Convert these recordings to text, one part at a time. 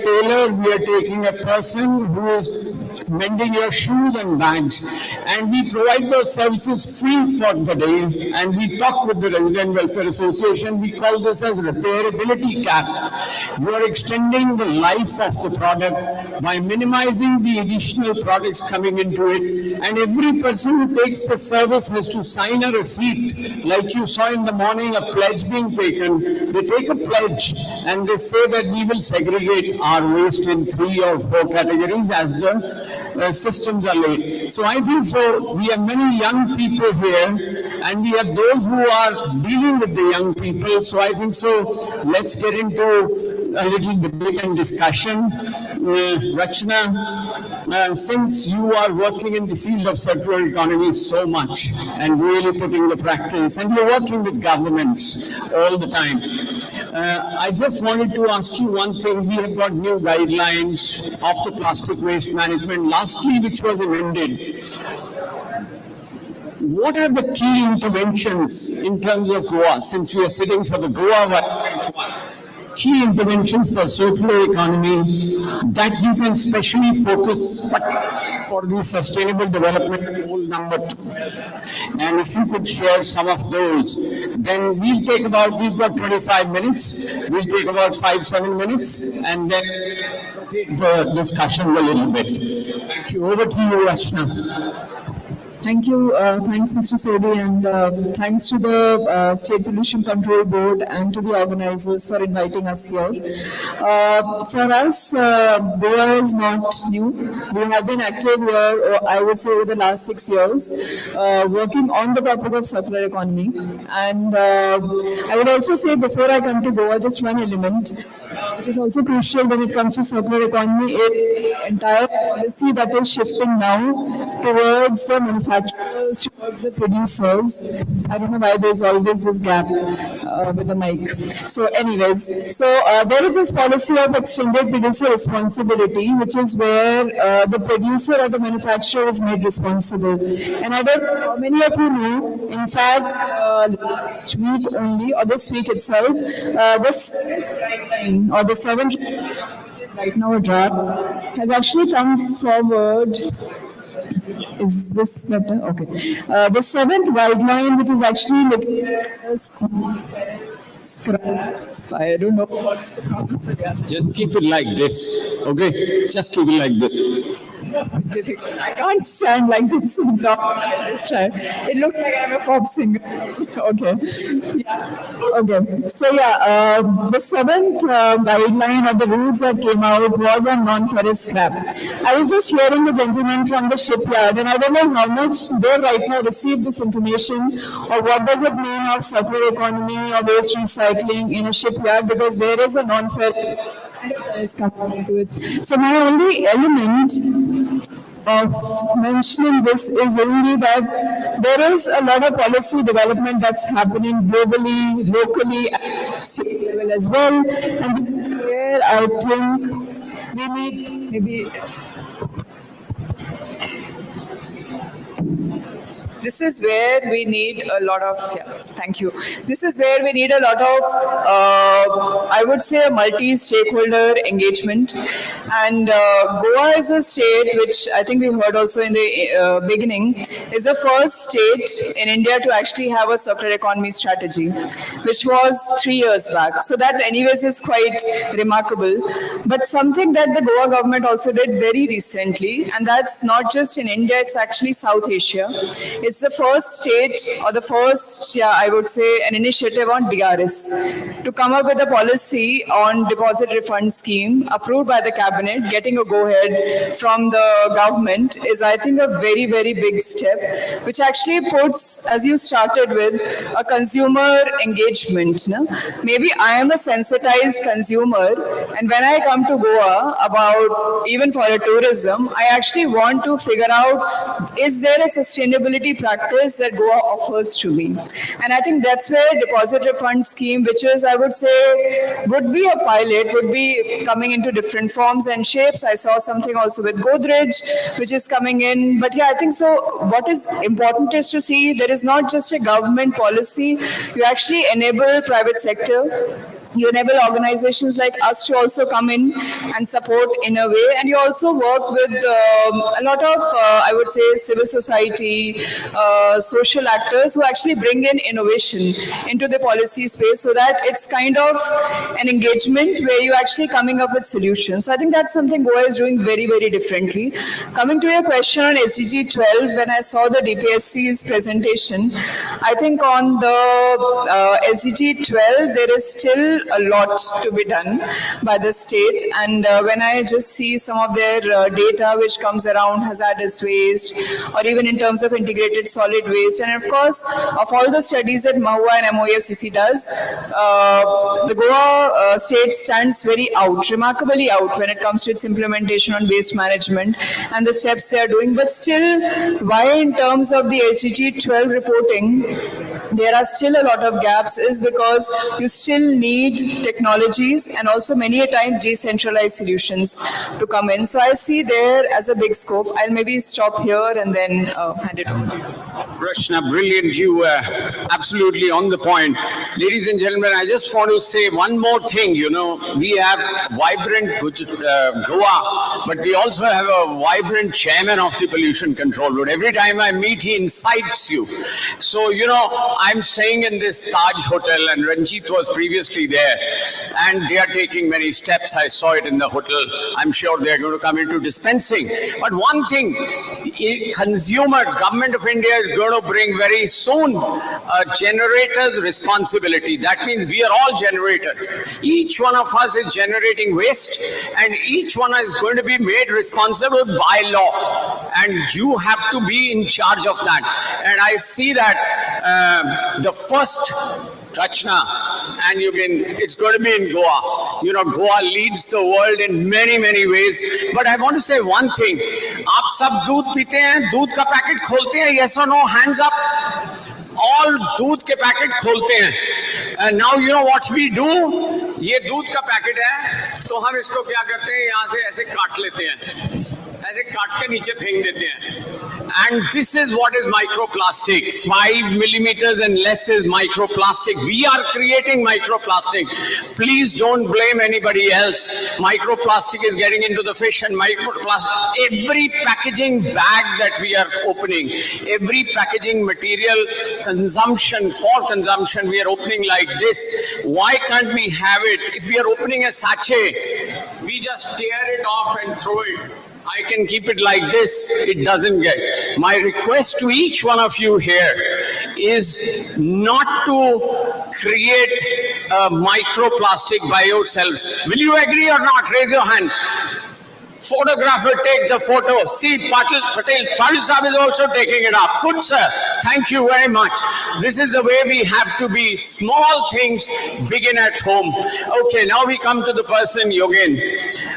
tailor, we are taking a person who is mending your shoes and bags, and we provide those services free for the day, and we talk with the Resident Welfare Association. We call this as repairability cap. You are extending the life of the product by minimizing the additional products coming into it, and every person who takes the service has to sign a receipt. Like you saw in the morning, a pledge being taken. They take a pledge and they say that we will segregate our waste in 3 or 4 categories as the systems are laid. So I think so. We have many young people here, and we have those who are dealing with the young people. So I think so. Let's get into a little debate and discussion. Rachna, since you are working in the field of circular economy so much and really putting the practice, and you're working with governments all the time, I just wanted to ask you one thing. We have got new guidelines of the plastic waste management lastly, which was amended. What are the key interventions in terms of Goa, since we are sitting for the Goa key interventions for circular economy that you can specially focus for the sustainable development goal number 2? And if you could share some of those, then we've got 25 minutes, we'll take about 5-7 minutes, and then take the discussion a little bit. Thank you. Over to you, Rachna. Thank you. Thanks, Mr. Sodhi, and thanks to the State Pollution Control Board and to the organizers for inviting us here. For us, Goa is not new. We have been active here, I would say, over the last 6 years, working on the topic of circular economy. And I would also say, before I come to Goa, just one element, which is also crucial when it comes to circular economy, is the entire policy that is shifting now towards the manufacturers, towards the producers. I don't know why there's always this gap with the mic. So anyways, there is this policy of extended producer responsibility, which is where the producer or the manufacturer is made responsible. And I don't know how many of you know, in fact, last week only, or this week itself, this guideline or the 7th, which is right now a draft, has actually come forward. Is this better? Okay. The 7th guideline, which is actually looking at scrap. I don't know what's the problem. Just keep it like this, okay? Just keep it like this. Difficult. I can't stand like this and talk like this. It looks like I'm a pop singer. Okay. Yeah. Okay. So yeah, the 7th guideline or the rules that came out was on non-ferrous scrap. I was just hearing the gentleman from the shipyard, and I don't know how much they right now received this information, or what does it mean of circular economy or waste recycling in a shipyard, because there is a non-ferrous is coming into it. So my only element of mentioning this is only that there is a lot of policy development that's happening globally, locally, at state level as well. And this is where I think we need maybe. This is where we need a lot of, thank you. This is where we need a lot of, I would say, a multi-stakeholder engagement. And Goa is a state which I think we heard also in the beginning, is the first state in India to actually have a circular economy strategy, which was 3 years back. So that anyways is quite remarkable. But something that the Goa government also did very recently, and that's not just in India, it's actually South Asia. It's the first state, or the first, I would say, an initiative on DRS to come up with a policy on deposit refund scheme approved by the cabinet. Getting a go-ahead from the government is, I think, a very, very big step, which actually puts, as you started with, a consumer engagement. No? Maybe I am a sensitized consumer, and when I come to Goa, about even for a tourism, I actually want to figure out, is there a sustainability practice that Goa offers to me? And I think that's where deposit refund scheme, which is, I would say, would be a pilot, would be coming into different forms and shapes. I saw something also with Godrej, which is coming in. But yeah, I think so. What is important is to see there is not just a government policy. You actually enable private sector. You enable organizations like us to also come in and support in a way, and you also work with a lot of, I would say, civil society, social actors who actually bring in innovation into the policy space, so that it's kind of an engagement where you're actually coming up with solutions. So I think that's something Goa is doing very, very differently. Coming to your question on SDG 12, when I saw the DPSC's presentation, I think on the SDG 12, there is still a lot to be done by the state. And when I just see some of their data which comes around hazardous waste, or even in terms of integrated solid waste, and of course, of all the studies that MAHUA and MOEFCC does, the Goa state stands very out, remarkably out when it comes to its implementation on waste management and the steps they are doing. But still, why in terms of the SDG 12 reporting, there are still a lot of gaps is because you still need technologies and also many a times decentralized solutions to come in. So I see there as a big scope. I'll maybe stop here and then hand it over to you. Rachna, brilliant. You were absolutely on the point. Ladies and gentlemen, I just want to say one more thing. You know, we have vibrant Goa, but we also have a vibrant chairman of the Pollution Control Board. Every time I meet, he incites you. So, you know, I'm staying in this Taj Hotel, and Ranjit was previously there, and they are taking many steps. I saw it in the hotel. I'm sure they're going to come into dispensing. But one thing, consumers, Government of India is going to bring very soon a generator's responsibility. That means we are all generators. Each one of us is generating waste, and each one is going to be made responsible by law. And you have to be in charge of that. And I see that the first Rachna, and it's going to be in Goa. You know, Goa leads the world in many, many ways. But I want to say one thing. आप सब दूध पीते हैं, दूध का packet खोलते हैं, yes or no, hands up. All दूध के पैकेट खोलते हैं. And now you know what we do? ये दूध का पैकेट है, तो हम इसको क्या करते हैं, यहाँ से ऐसे काट लेते हैं, ऐसे काट के नीचे फेंक देते हैं. And this is what is microplastic. 5 millimeters and less is microplastic. We are creating microplastic. Please don't blame anybody else. Microplastic is getting into the fish, and microplastic. Every packaging bag that we are opening, every packaging material consumption, for consumption, we are opening like this. Why can't we have it? If we are opening a sachet, we just tear it off and throw it. I can keep it like this, it doesn't get. My request to each one of you here is not to create microplastic by yourselves. Will you agree or not? Raise your hands. Photographer, take the photo. See, Patil Sahib is also taking it up. Good, sir. Thank you very much. This is the way we have to be. Small things begin at home. Okay, now we come to the person, Yogen.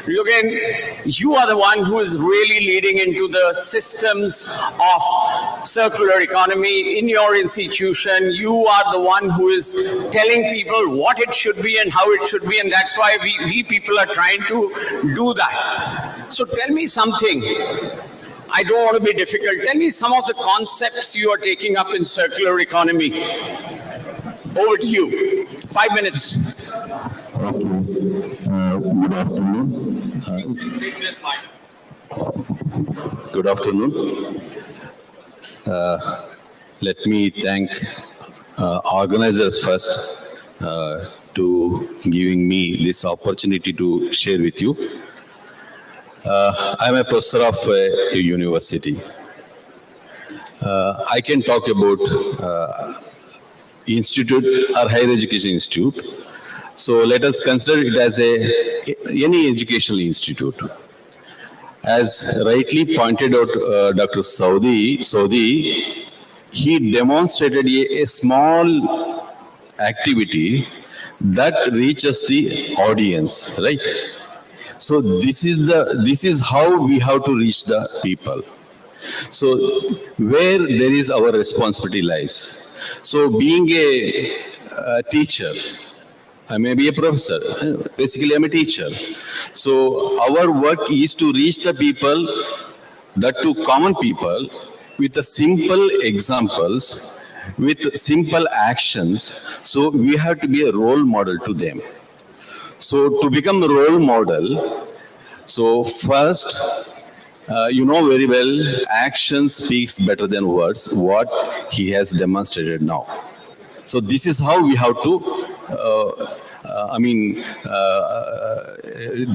Yogen, you are the one who is really leading into the systems of circular economy in your institution. You are the one who is telling people what it should be and how it should be, and that's why we people are trying to do that. So tell me something. I don't want to be difficult. Tell me some of the concepts you are taking up in circular economy. Over to you. 5 minutes. Okay. Good afternoon. Good afternoon. Let me thank organizers first to giving me this opportunity to share with you. I'm a professor of a university. I can talk about institute or higher education institute. So let us consider it as any educational institute. As rightly pointed out Dr. Sodhi, he demonstrated a small activity that reaches the audience, right? So this is how we have to reach the people. So where there is our responsibility lies. So being a teacher, I may be a professor, basically I'm a teacher. So our work is to reach the people, that to common people, with the simple examples, with simple actions. So we have to be a role model to them. So to become a role model, so first, you know very well, action speaks better than words, what he has demonstrated now. So this is how we have to,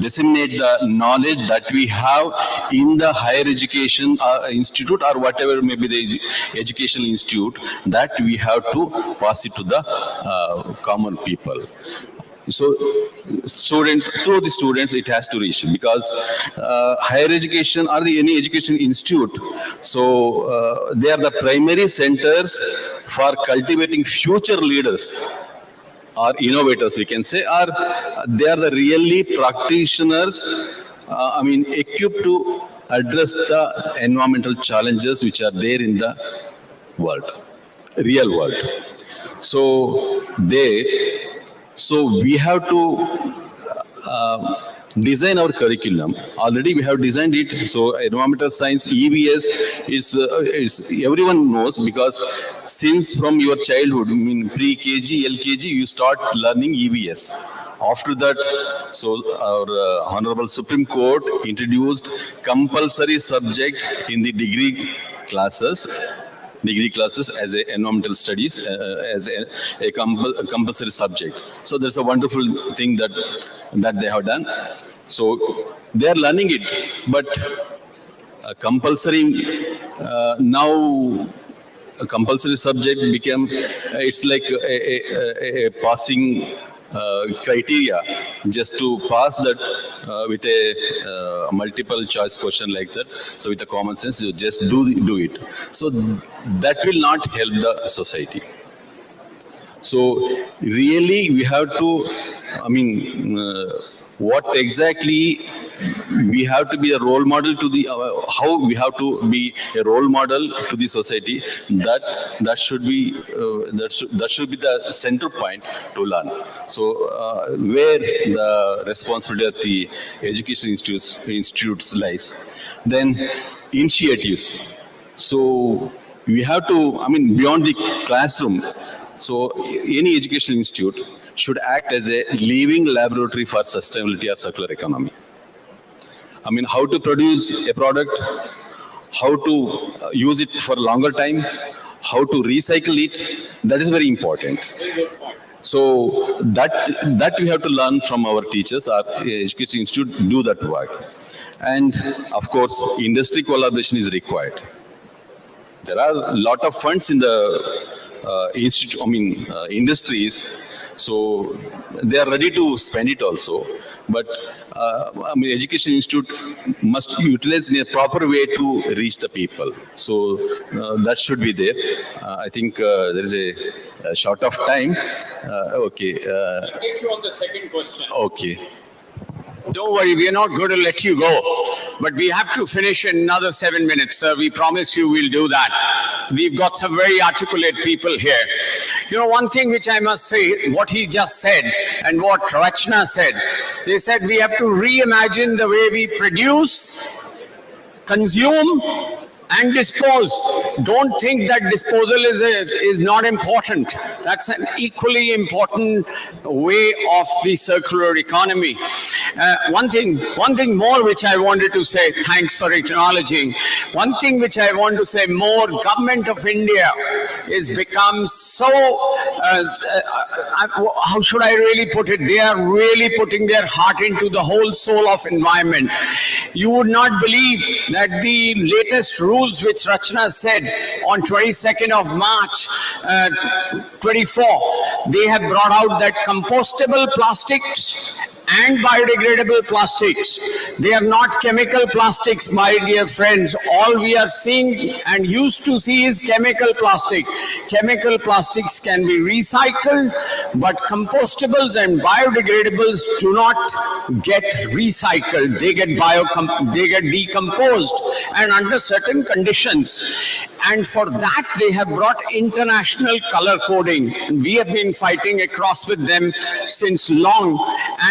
disseminate the knowledge that we have in the higher education institute or whatever may be the educational institute, that we have to pass it to the common people. So students, through the students, it has to reach, because higher education or any education institute, so they are the primary centers for cultivating future leaders or innovators, we can say, or they are the really practitioners, equipped to address the environmental challenges which are there in the world, real world. So we have to design our curriculum. Already we have designed it. So environmental science, EVS, is everyone knows, because since from your childhood, pre-KG, LKG, you start learning EVS. After that, so our Honorable Supreme Court introduced compulsory subject in the degree classes as a environmental studies as a compulsory subject. So there's a wonderful thing that they have done. So they are learning it, but now a compulsory subject became, it's like a passing criteria just to pass that with a multiple choice question like that. So with a common sense, you just do it. So that will not help the society. So really we have to, what exactly we have to be a role model to the, how we have to be a role model to the society, that should be the center point to learn. So where the responsibility of the education institutes lies. Then initiatives. So we have to, beyond the classroom, so any educational institute should act as a living laboratory for sustainability or circular economy. How to produce a product, how to use it for a longer time, how to recycle it, that is very important. So that we have to learn from our teachers. Our education institute do that work. And of course, industry collaboration is required. There are a lot of funds in the industries, so they are ready to spend it also. But education institute must utilize in a proper way to reach the people. So that should be there. I think there is a short of time. Okay. I'll take you on the second question. Okay. Don't worry, we are not going to let you go. But we have to finish in another 7 minutes, sir. We promise you we'll do that. We've got some very articulate people here. You know, one thing which I must say, what he just said and what Rachna said, they said we have to reimagine the way we produce, consume, and dispose. Don't think that disposal is not important. That's an equally important way of the circular economy. One thing more which I wanted to say, thanks for acknowledging. One thing which I want to say more, Government of India is become so, how should I really put it? They are really putting their heart into the whole soul of environment. You would not believe that the latest rules which Rachna said on 22nd of March 24, they have brought out that compostable plastics and biodegradable plastics, they are not chemical plastics, my dear friends. All we are seeing and used to see is chemical plastic. Chemical plastics can be recycled, but compostables and biodegradables do not get recycled. They get decomposed and under certain conditions. And for that, they have brought international color coding. We have been fighting across with them since long.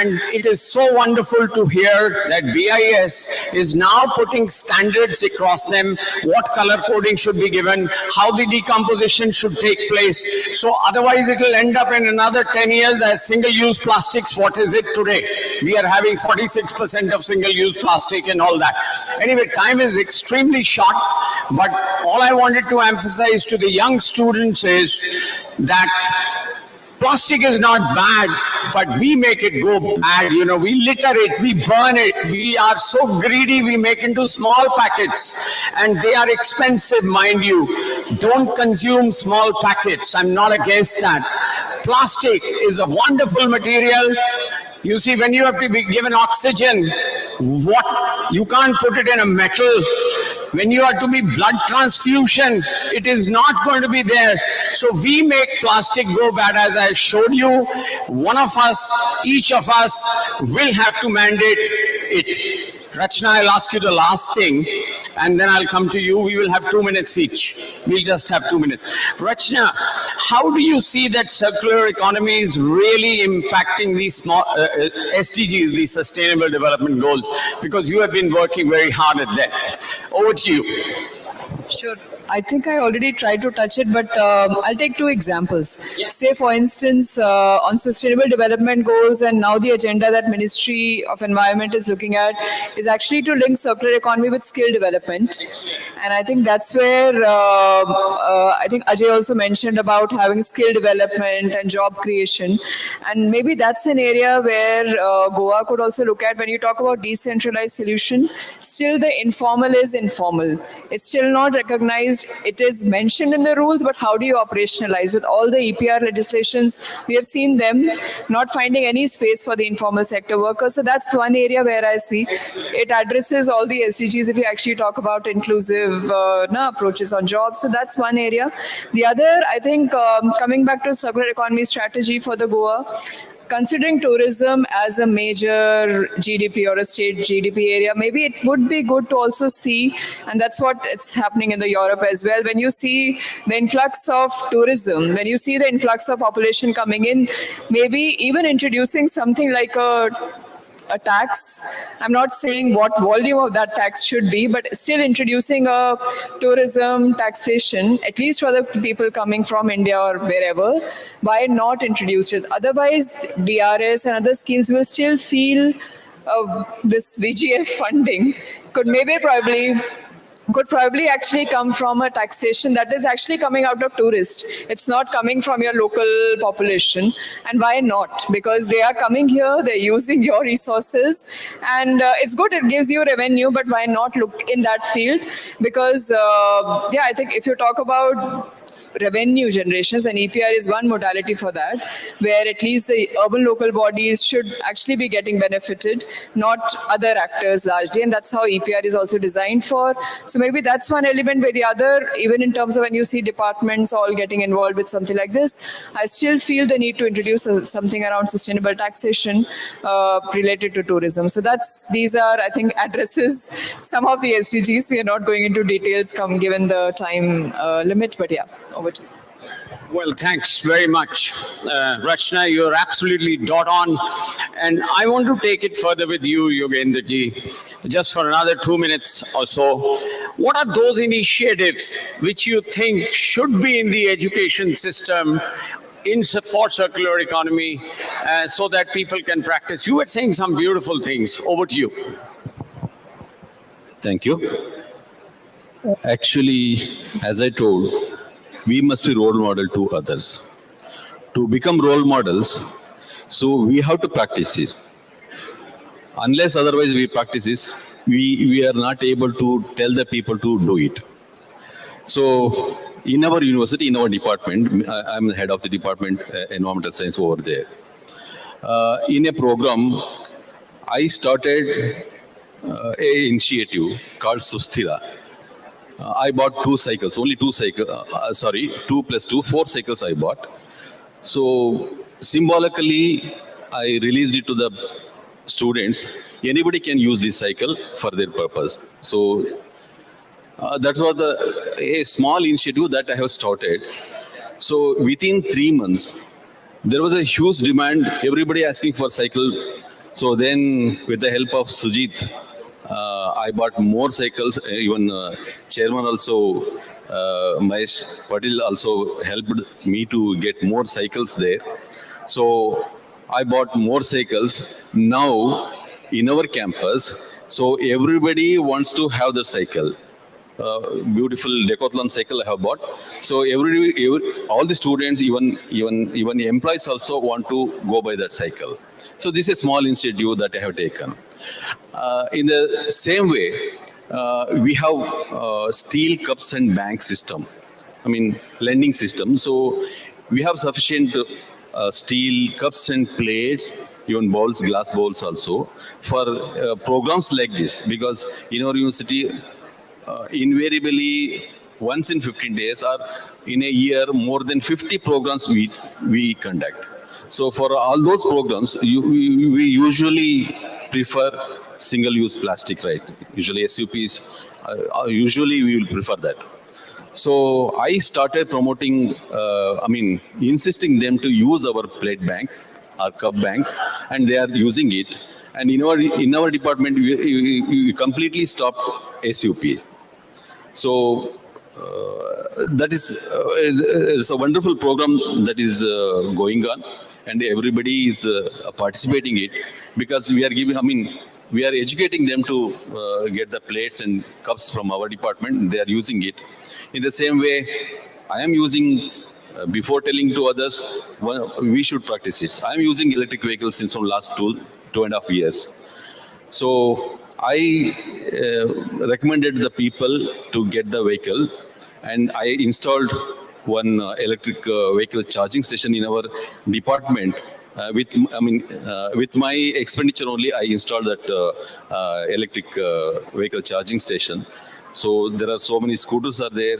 And it is so wonderful to hear that BIS is now putting standards across them, what color coding should be given, how the decomposition should take place. So otherwise it will end up in another 10 years as single-use plastics. What is it today? We are having 46% of single-use plastic and all that. Anyway, time is extremely short, but all I wanted to emphasize to the young students is that plastic is not bad, but we make it go bad. You know, we litter it, we burn it. We are so greedy, we make into small packets, and they are expensive, mind you. Don't consume small packets. I'm not against that. Plastic is a wonderful material. You see, when you have to be given oxygen, you can't put it in a metal. When you are to be blood transfusion, it is not going to be there. So we make plastic go bad, as I showed you. One of us, each of us will have to mandate it. Rachna, I'll ask you the last thing, and then I'll come to you. We will have 2 minutes each. We'll just have 2 minutes. Rachna, how do you see that circular economy is really impacting these small SDGs, these Sustainable Development Goals? Because you have been working very hard at that. Over to you. Sure. I think I already tried to touch it, but I'll take two examples. Say, for instance, on Sustainable Development Goals, and now the agenda that Ministry of Environment is looking at is actually to link circular economy with skill development. And I think that's where I think Ajay also mentioned about having skill development and job creation. And maybe that's an area where Goa could also look at. When you talk about decentralized solution, still the informal is informal. It's still not recognized. It is mentioned in the rules, but how do you operationalize? With all the EPR legislations, we have seen them not finding any space for the informal sector workers. So that's one area where I see it addresses all the SDGs if you actually talk about inclusive approaches on jobs. So that's one area. The other, I think, coming back to circular economy strategy for the Goa, considering tourism as a major GDP or a state GDP area, maybe it would be good to also see, and that's what it's happening in the Europe as well. When you see the influx of tourism, when you see the influx of population coming in, maybe even introducing something like a tax. I'm not saying what volume of that tax should be, but still introducing a tourism taxation, at least for the people coming from India or wherever. Why not introduce it? Otherwise, DRS and other schemes will still feel this VGF funding could probably actually come from a taxation that is actually coming out of tourists. It's not coming from your local population. And why not? Because they are coming here, they're using your resources, and it's good, it gives you revenue, but why not look in that field? Because, I think if you talk about revenue generations, and EPR is one modality for that, where at least the urban local bodies should actually be getting benefited, not other actors largely, and that's how EPR is also designed for. So maybe that's one element. Where the other, even in terms of when you see departments all getting involved with something like this, I still feel the need to introduce something around sustainable taxation related to tourism. So these are, I think, addresses some of the SDGs. We are not going into details given the time limit, but yeah. Over to you. Well, thanks very much, Rachna. You're absolutely dot on. And I want to take it further with you, Yogendraji, just for another 2 minutes or so. What are those initiatives which you think should be in the education system for circular economy so that people can practice? You were saying some beautiful things. Over to you. Thank you. Actually, as I told, we must be role model to others. To become role models, so we have to practice this. Unless otherwise we practice this, we are not able to tell the people to do it. So in our university, in our department, I'm the head of the department, Environmental Science over there. In a program, I started an initiative called Sustira. I bought 2 cycles, only 2 cycles, 2 plus 2, 4 cycles I bought. So symbolically, I released it to the students. Anybody can use this cycle for their purpose. So That was a small initiative that I have started. So within 3 months, there was a huge demand, everybody asking for cycle. So then with the help of Sujit, I bought more cycles, even chairman also, Mahesh Patil also helped me to get more cycles there. So I bought more cycles. Now in our campus, so everybody wants to have the cycle. Beautiful decathlon cycle I have bought. So all the students, even employees also want to go by that cycle. So this is a small initiative that I have taken. In the same way, we have steel cups and bank system. I mean lending system. So we have sufficient steel cups and plates, even bowls, glass bowls also for programs like this, because in our university, invariably once in 15 days or in a year, more than 50 programs we conduct. So for all those programs, we usually prefer single-use plastic, right? Usually SUPs, usually we will prefer that. So I started promoting, insisting them to use our plate bank, our cup bank, and they are using it. And in our department, we completely stopped SUPs. So that is it's a wonderful program that is going on, and everybody is participating in it, because we are we are educating them to get the plates and cups from our department. They are using it. In the same way, I am using, before telling to others, we should practice it. I am using electric vehicles since from last 2.5 years. So I recommended the people to get the vehicle, and I installed one electric vehicle charging station in our department. With my expenditure only, I installed that electric vehicle charging station. So there are so many scooters are there,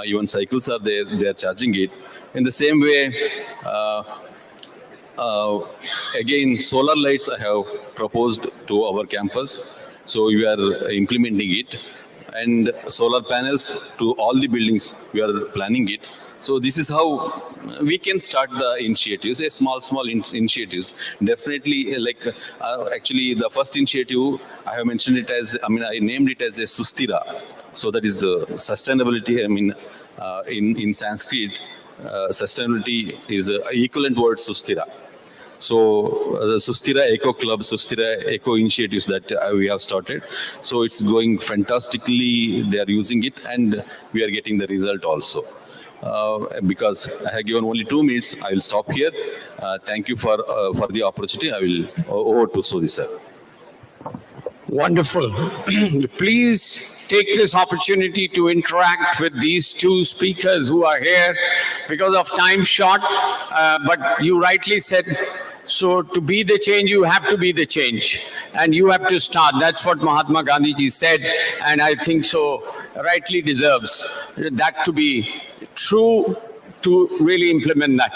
even cycles are there. They are charging it. In the same way, again, solar lights I have proposed to our campus. So we are implementing it, and solar panels to all the buildings, we are planning it. So this is how we can start the initiatives, small initiatives. Definitely, actually the first initiative, I have mentioned it as, I named it as a Sustira. So that is the sustainability, in Sanskrit, sustainability is an equivalent word Sustira. So the Sustira Eco Club, Sustira Eco initiatives that we have started. So it's going fantastically. They are using it, and we are getting the result also. Because I have given only 2 minutes, I will stop here. Thank you for the opportunity. I will over to Sodhi sir. Wonderful. Please take this opportunity to interact with these 2 speakers who are here because of time short. But you rightly said, so to be the change, you have to be the change, and you have to start. That's what Mahatma Gandhi ji said, and I think so rightly deserves that to be true, to really implement that.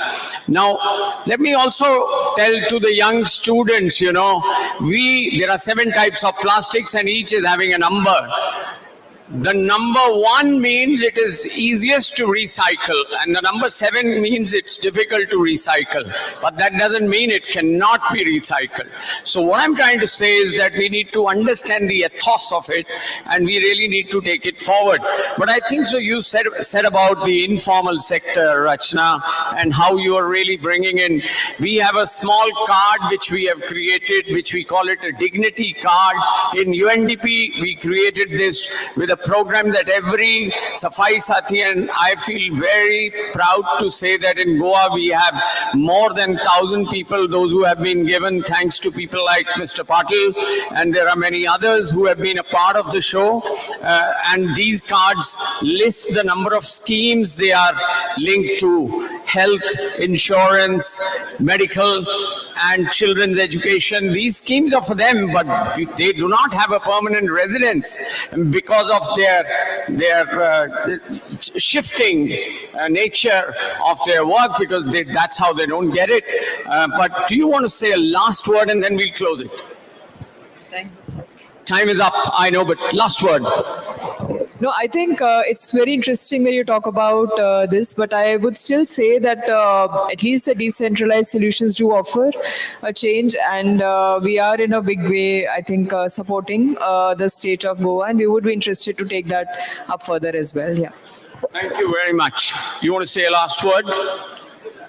Now, let me also tell to the young students, there are 7 types of plastics and each is having a number. The number 1 means it is easiest to recycle, and the number 7 means it's difficult to recycle. But that doesn't mean it cannot be recycled. So what I'm trying to say is that we need to understand the ethos of it, and we really need to take it forward. But I think so you said about the informal sector, Rachna, and how you are really bringing in. We have a small card which we have created, which we call it a dignity card. In UNDP, we created this with a program that every Safai Sathi, and I feel very proud to say that in Goa we have more than 1,000 people, those who have been given, thanks to people like Mr. Patil, and there are many others who have been a part of the show. And these cards list the number of schemes they are linked to: health, insurance, medical, and children's education. These schemes are for them, but they do not have a permanent residence because of their shifting nature of their work, because that's how they don't get it. But do you want to say a last word and then we'll close it? Time is up, I know, but last word. No, I think it's very interesting when you talk about this, but I would still say that at least the decentralized solutions do offer a change, and we are in a big way, I think, supporting the state of Goa, and we would be interested to take that up further as well. Yeah. Thank you very much. You want to say a last word?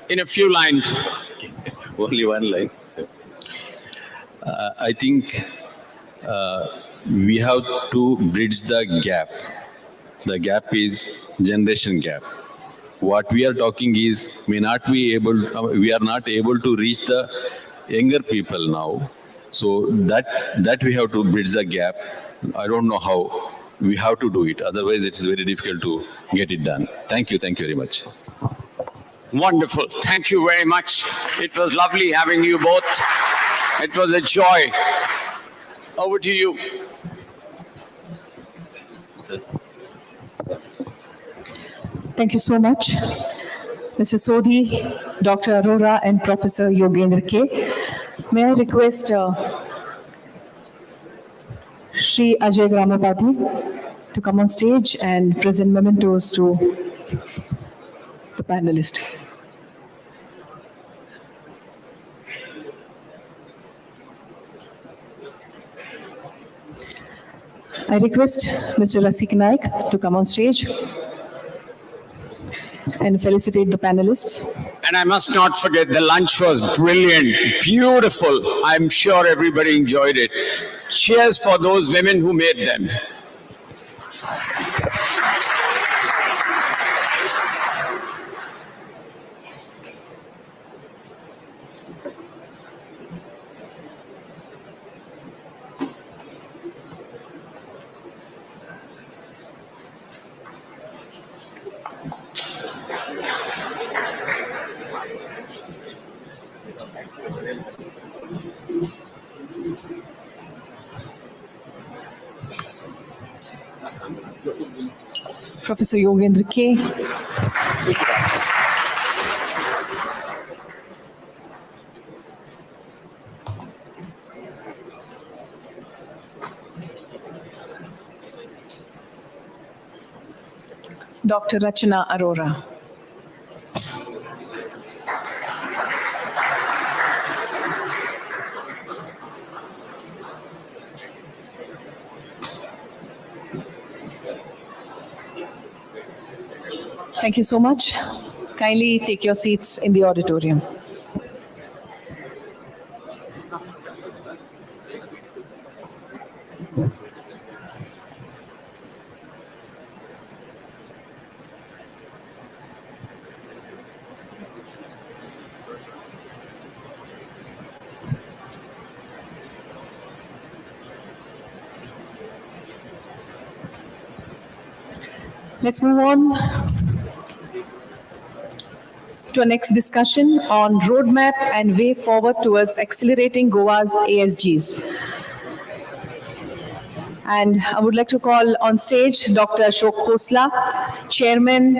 In a few lines. Only one line. I think we have to bridge the gap. The gap is generation gap. What we are talking is we are not able to reach the younger people now. So that we have to bridge the gap. I don't know how. We have to do it. Otherwise, it is very difficult to get it done. Thank you. Thank you very much. Wonderful. Thank you very much. It was lovely having you both. It was a joy. Over to you. Sir. Thank you so much, Mr. Sodhi, Dr. Arora, and Professor Yogendra K. May I request Shri Ajay Gramapati to come on stage and present mementos to the panelist. I request Mr. Rasik Naik to come on stage and felicitate the panelists. And I must not forget, the lunch was brilliant, beautiful. I'm sure everybody enjoyed it. Cheers for those women who made them. Professor Yogendra K. Dr. Rachana Arora. Thank you so much. Kindly take your seats in the auditorium. Let's move on to our next discussion on roadmap and way forward towards accelerating Goa's ASGs. And I would like to call on stage Dr. Ashok Khosla, Chairman,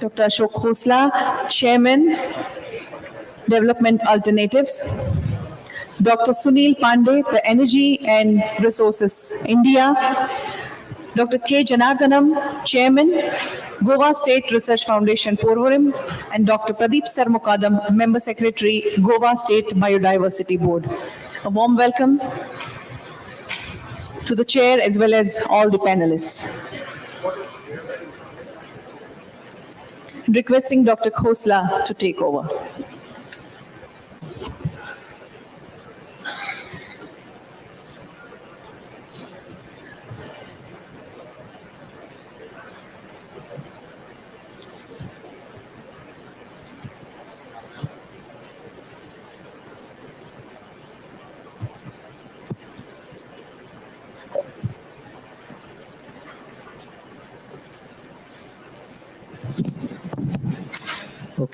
Dr. Ashok Khosla, Chairman, Development Alternatives. Dr. Sunil Pandey, the Energy and Resources India. Dr. K. Janardhanam, Chairman, Goa State Research Foundation, Porvorim. And Dr. Pradeep Sarmukadam, Member Secretary, Goa State Biodiversity Board. A warm welcome to the chair as well as all the panelists. Requesting Dr. Khosla to take over.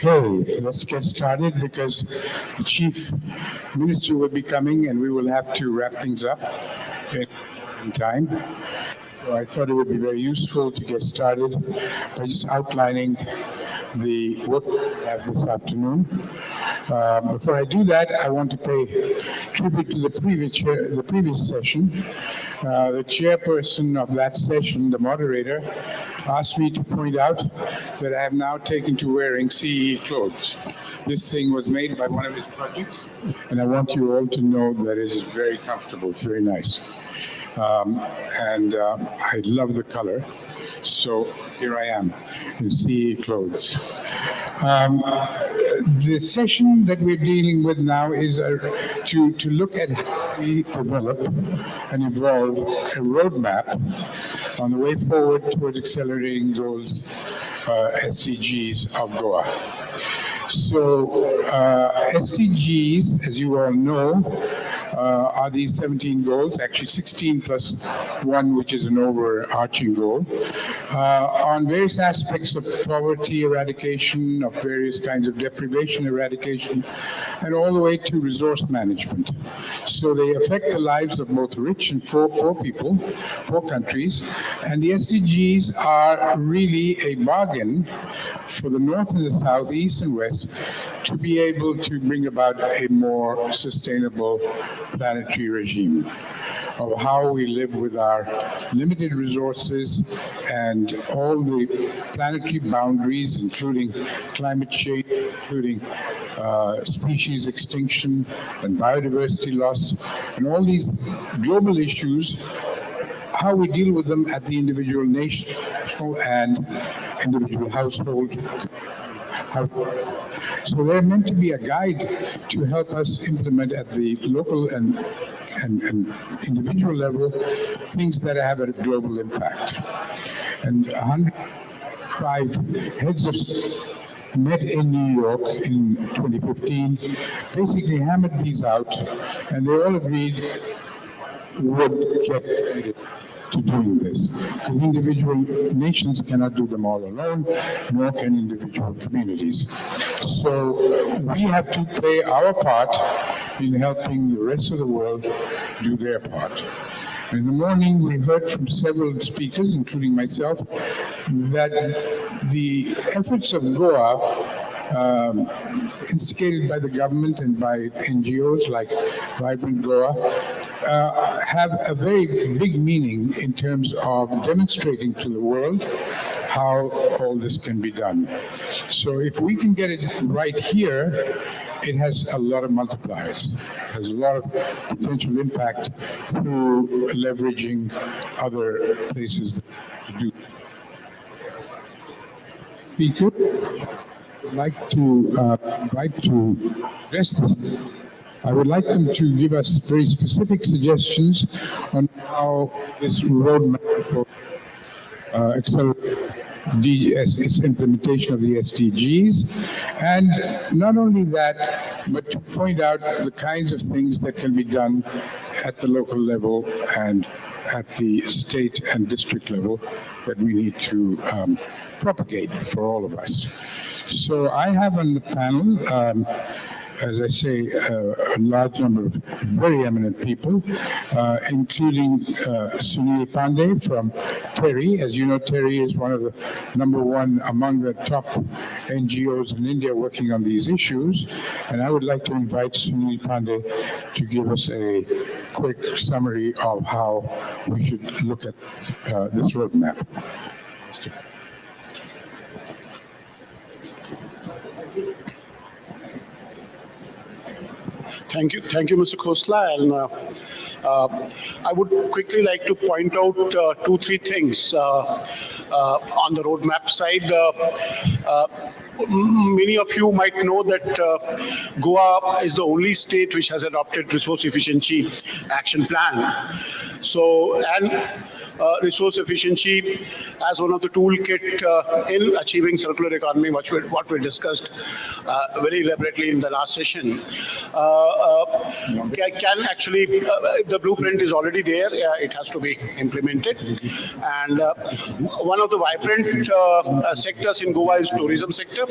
Okay, let's get started because the Chief Minister will be coming and we will have to wrap things up in time. So I thought it would be very useful to get started by just outlining the work we have this afternoon. Before I do that, I want to pay tribute to the previous session. The chairperson of that session, the moderator, asked me to point out that I have now taken to wearing CE clothes. This thing was made by one of his projects, and I want you all to know that it is very comfortable. It's very nice. I love the color. So here I am in CE clothes. The session that we're dealing with now is to look at how we develop and evolve a roadmap on the way forward towards accelerating goals, SDGs of Goa. So SDGs, as you all know, are these 17 goals, actually 16 plus one, which is an overarching goal, on various aspects of poverty eradication, of various kinds of deprivation eradication, and all the way to resource management. So they affect the lives of both rich and poor people, poor countries, and the SDGs are really a bargain for the North and the South, East and West, to be able to bring about a more sustainable planetary regime of how we live with our limited resources and all the planetary boundaries, including climate change, including species extinction and biodiversity loss, and all these global issues, how we deal with them at the individual national and individual household. So they're meant to be a guide to help us implement at the local and individual level things that have a global impact. And 105 heads of met in New York in 2015, basically hammered these out, and they all agreed would get to doing this, because individual nations cannot do them all alone, nor can individual communities. So we have to play our part in helping the rest of the world do their part. In the morning, we heard from several speakers, including myself, that the efforts of Goa, instigated by the government and by NGOs like Vibrant Goa, have a very big meaning in terms of demonstrating to the world how all this can be done. So if we can get it right here, it has a lot of multipliers, has a lot of potential impact through leveraging other places to do. Speaker, I'd like to address this. I would like them to give us very specific suggestions on how this roadmap for accelerate its implementation of the SDGs, and not only that, but to point out the kinds of things that can be done at the local level and at the state and district level that we need to propagate for all of us. So I have on the panel, as I say, a large number of very eminent people, including Sunil Pandey from TERI. As you know, TERI is one of the #1 among the top NGOs in India working on these issues. And I would like to invite Sunil Pandey to give us a quick summary of how we should look at this roadmap. Thank you, Mr. Khosla. And I would quickly like to point out 2-3 things on the roadmap side. Many of you might know that Goa is the only state which has adopted resource efficiency action plan. So, resource efficiency as one of the toolkit in achieving circular economy, what we discussed very elaborately in the last session, can actually, the blueprint is already there. It has to be implemented. And one of the vibrant sectors in Goa is tourism sector.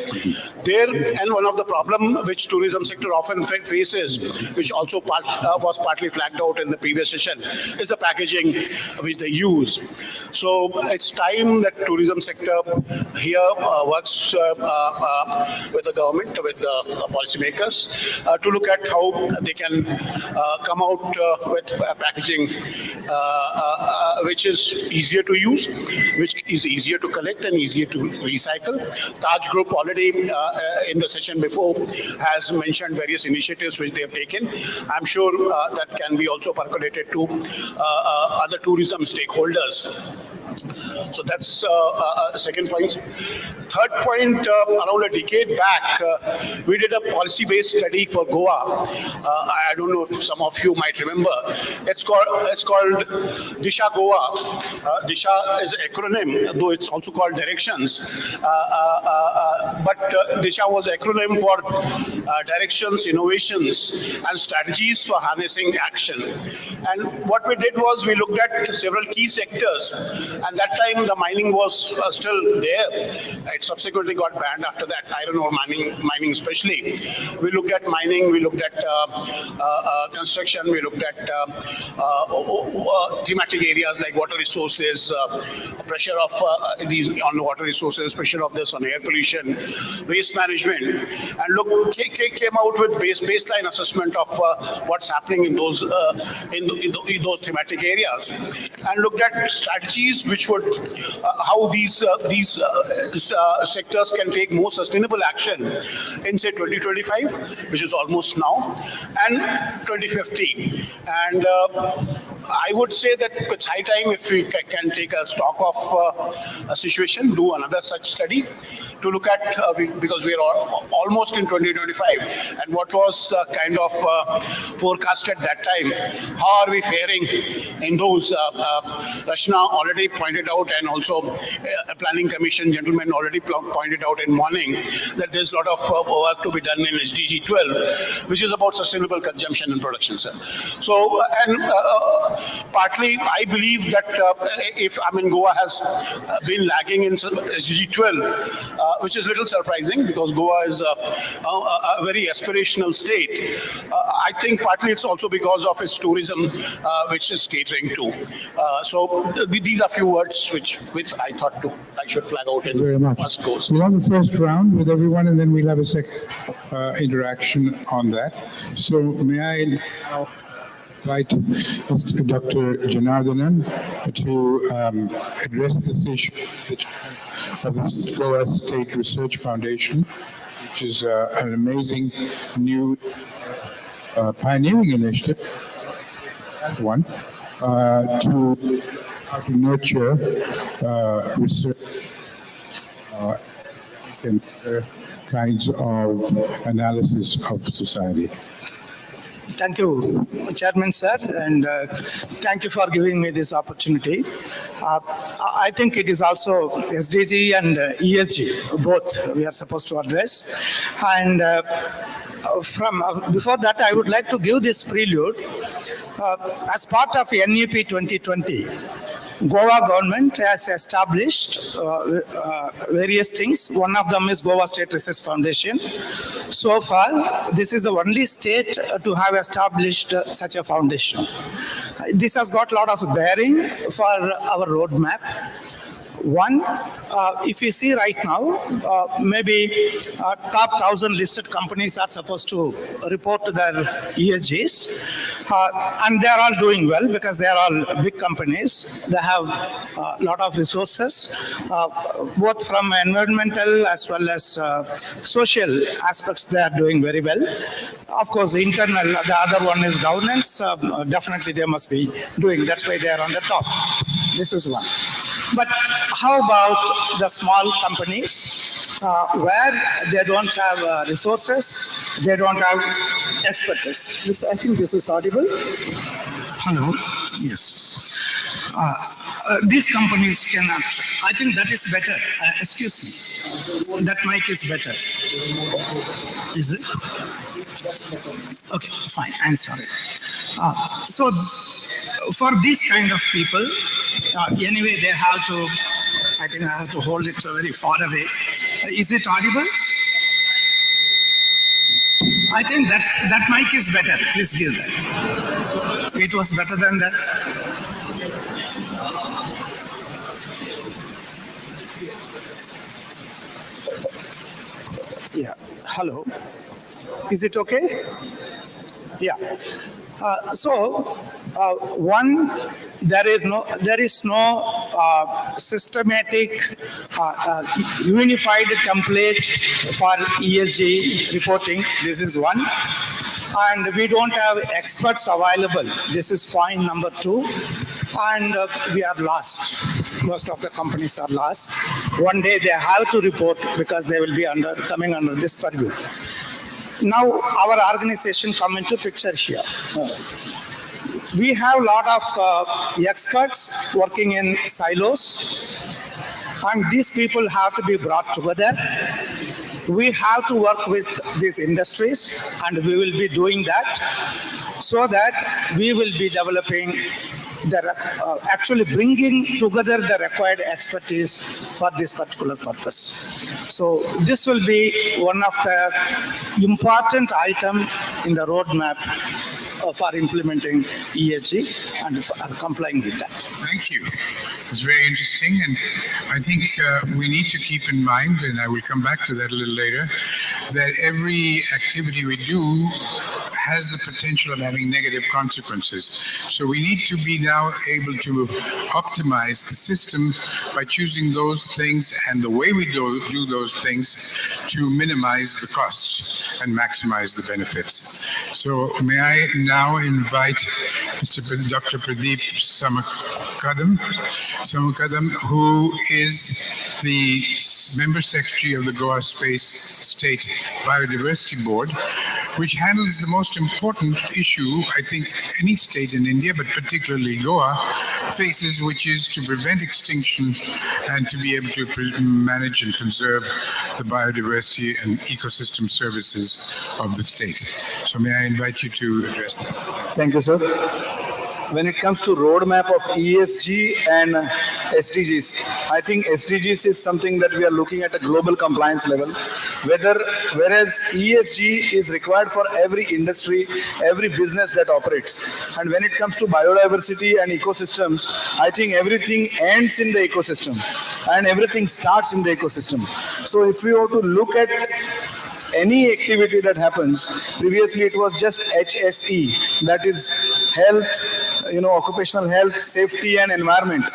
There, and one of the problem which tourism sector often faces, which also was partly flagged out in the previous session, is the packaging which they use. use. So it's time that tourism sector here works with the government, with the policymakers, to look at how they can come out with packaging which is easier to use, which is easier to collect and easier to recycle. Taj Group already in the session before has mentioned various initiatives which they have taken. I'm sure that can be also percolated to other tourism stakeholders. So that's second point. Third point, around a decade back, we did a policy-based study for Goa. I don't know if some of you might remember. It's called Disha Goa. Disha is an acronym, though it's also called directions. But Disha was an acronym for directions, innovations, and strategies for harnessing action. And what we did was we looked at several key sectors. And that time the mining was still there. It subsequently got banned after that, iron ore mining especially. We looked at mining, we looked at construction, we looked at thematic areas like water resources, pressure of these on water resources, pressure of this on air pollution, waste management, and came out with baseline assessment of what's happening in those thematic areas, and looked at strategies which would how these sectors can take more sustainable action in say 2025, which is almost now, and 2050. And I would say that it's high time if we can take a stock of a situation, do another such study to look at, because we are almost in 2025, and what was kind of forecast at that time, how are we faring in those? Rashna already pointed out, and also a planning commission gentleman already pointed out in morning, that there's a lot of work to be done in SDG 12, which is about sustainable consumption and production, sir. So, and partly I believe that Goa has been lagging in SDG 12, which is a little surprising because Goa is a very aspirational state. I think partly it's also because of its tourism, which is catering to. So these are few words which I thought I should flag out in first course. We'll have the first round with everyone, and then we'll have a second interaction on that. So may I now invite Dr. Janardhanan to address this issue of the Goa State Research Foundation, which is an amazing new pioneering initiative, to nurture research and kinds of analysis of society. Thank you, Chairman, sir, and thank you for giving me this opportunity. I think it is also SDG and ESG, both we are supposed to address. And before that, I would like to give this prelude. As part of NEP 2020, Goa government has established various things. One of them is Goa State Research Foundation. So far, this is the only state to have established such a foundation. This has got a lot of bearing for our roadmap. One, if you see right now, maybe top 1,000 listed companies are supposed to report their ESGs, and they are all doing well because they are all big companies. They have a lot of resources, both from environmental as well as social aspects. They are doing very well. Of course, the internal, the other one is governance. Definitely they must be doing. That's why they are on the top. This is one. But how about the small companies where they don't have resources, they don't have expertise? I think this is audible. Hello. Yes. These companies cannot. I think that is better. Excuse me. That mic is better. Is it? Okay, fine. I'm sorry. So for these kind of people, anyway, they have to, I think I have to hold it very far away. Is it audible? I think that mic is better. Please give that. It was better than that. Hello. Is it okay? Yeah. One, there is no systematic, unified template for ESG reporting. This is one. And we don't have experts available. This is point number 2. And we are lost. Most of the companies are lost. One day they have to report because they will be coming under this purview. Now our organization come into picture here. We have a lot of experts working in silos, and these people have to be brought together. We have to work with these industries, and we will be doing that so that we will be developing actually bringing together the required expertise for this particular purpose. So this will be one of the important item in the roadmap for implementing ESG and for complying with that. Thank you. It's very interesting, and I think we need to keep in mind, and I will come back to that a little later, that every activity we do has the potential of having negative consequences. So we need to be now able to optimize the system by choosing those things and the way we do those things to minimize the costs and maximize the benefits. So may I now invite Dr. Pradeep Samakadam, who is the Member Secretary of the Goa Space State Biodiversity Board, which handles the most important issue, I think, any state in India, but particularly Goa, faces, which is to prevent extinction and to be able to manage and conserve the biodiversity and ecosystem services of the state. So may I invite you to address that. Thank you, sir. When it comes to roadmap of ESG and SDGs, I think SDGs is something that we are looking at a global compliance level, whereas ESG is required for every industry, every business that operates. And when it comes to biodiversity and ecosystems, I think everything ends in the ecosystem and everything starts in the ecosystem. So if we were to look at any activity that happens, previously it was just HSE, that is health, occupational health, safety and environment.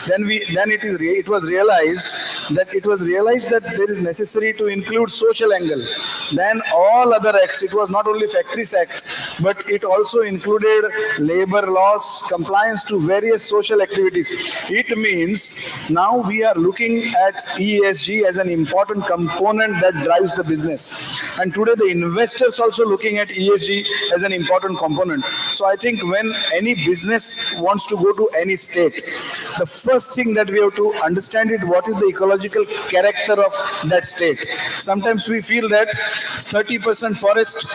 Then it was realized that there is necessary to include social angle. Then all other acts, it was not only Factories Act, but it also included labor laws, compliance to various social activities. It means now we are looking at ESG as an important component that drives the business. And today the investors also looking at ESG as an important component. So I think when any business wants to go to any state, the first thing that we have to understand is what is the ecological character of that state. Sometimes we feel that 30% forest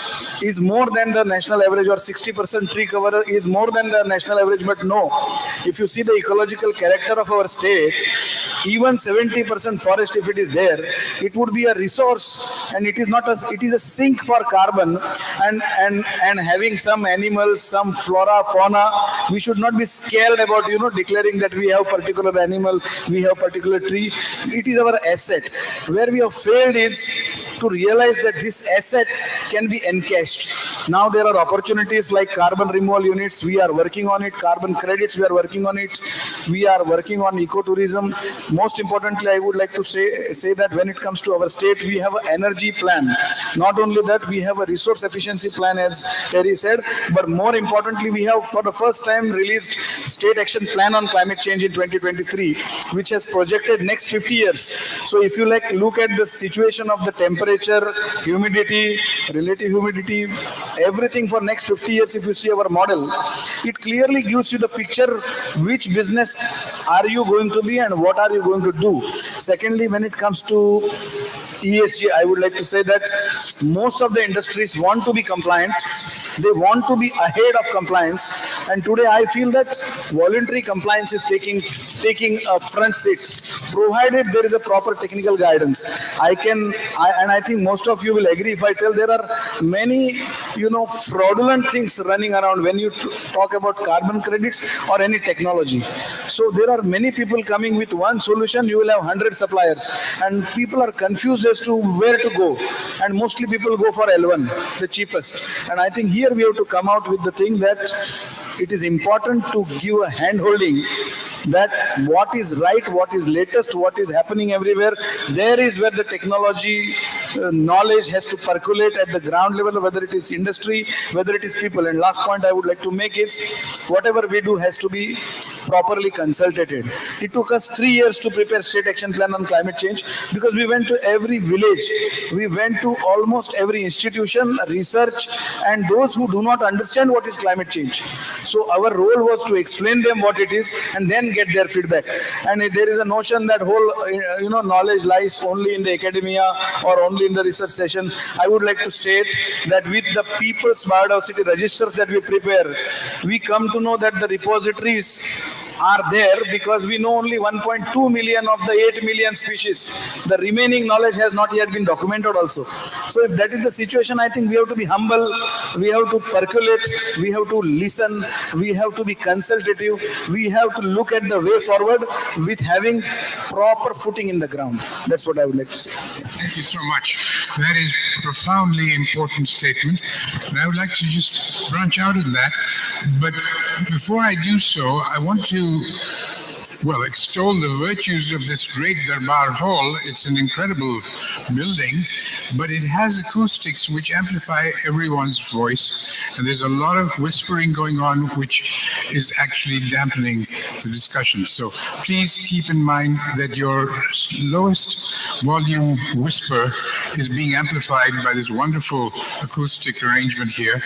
is more than the national average, or 60% tree cover is more than the national average, but no. If you see the ecological character of our state, even 70% forest, if it is there, it would be a resource, and it is not it is a sink for carbon, and having some animals, some flora, fauna, we should not be scared about declaring that we have particular animal, we have particular tree. It is our asset. Where we have failed is to realize that this asset can be encashed. Now there are opportunities like carbon removal units, we are working on it, carbon credits, we are working on it, we are working on ecotourism. Most importantly, I would like to say that when it comes to our state, we have an energy plan. Not only that, we have a resource efficiency plan, as Terry said, but more importantly, we have for the first time released State Action Plan on Climate Change in 2023, which has projected next 50 years. So if you look at the situation of the temperature, humidity, relative humidity, everything for next 50 years, if you see our model, it clearly gives you the picture which business are you going to be and what are you going to do. Secondly, when it comes to ESG, I would like to say that most of the industries want to be compliant. They want to be ahead of compliance. And today I feel that voluntary compliance is taking a front seat, provided there is a proper technical guidance. I think most of you will agree if I tell there are many fraudulent things running around when you talk about carbon credits or any technology. So there are many people coming with one solution, you will have 100 suppliers, and people are confused as to where to go, and mostly people go for L1, the cheapest. And I think here we have to come out with the thing that it is important to give a hand-holding that what is right, what is latest, what is happening everywhere, there is where the technology knowledge has to percolate at the ground level, whether it is industry, whether it is people. And last point I would like to make is, whatever we do has to be properly consulted. It took us 3 years to prepare state action plan on climate change, because we went to every village, we went to almost every institution, research, and those who do not understand what is climate change. So our role was to explain them what it is and then get their feedback. And there is a notion that whole knowledge lies only in the academia or only in the research session. I would like to state that with the people's biodiversity registers that we prepare, we come to know that the repositories are there because we know only 1.2 million of the 8 million species. The remaining knowledge has not yet been documented also. So if that is the situation, I think we have to be humble, we have to percolate, we have to listen, we have to be consultative, we have to look at the way forward with having proper footing in the ground. That's what I would like to say. Thank you so much. That is a profoundly important statement. And I would like to just branch out of that. But before I do so, I want to extol the virtues of this great Darbar Hall. It's an incredible building, but it has acoustics which amplify everyone's voice. And there's a lot of whispering going on, which is actually dampening the discussion. So please keep in mind that your lowest volume whisper is being amplified by this wonderful acoustic arrangement here,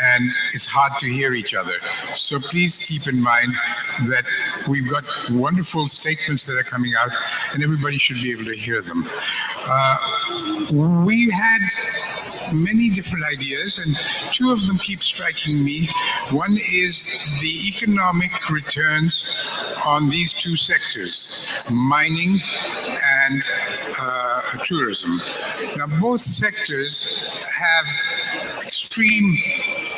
and it's hard to hear each other. So please keep in mind that we've got wonderful statements that are coming out, and everybody should be able to hear them. We had many different ideas, and two of them keep striking me. One is the economic returns on these two sectors, mining and tourism. Now, both sectors have extreme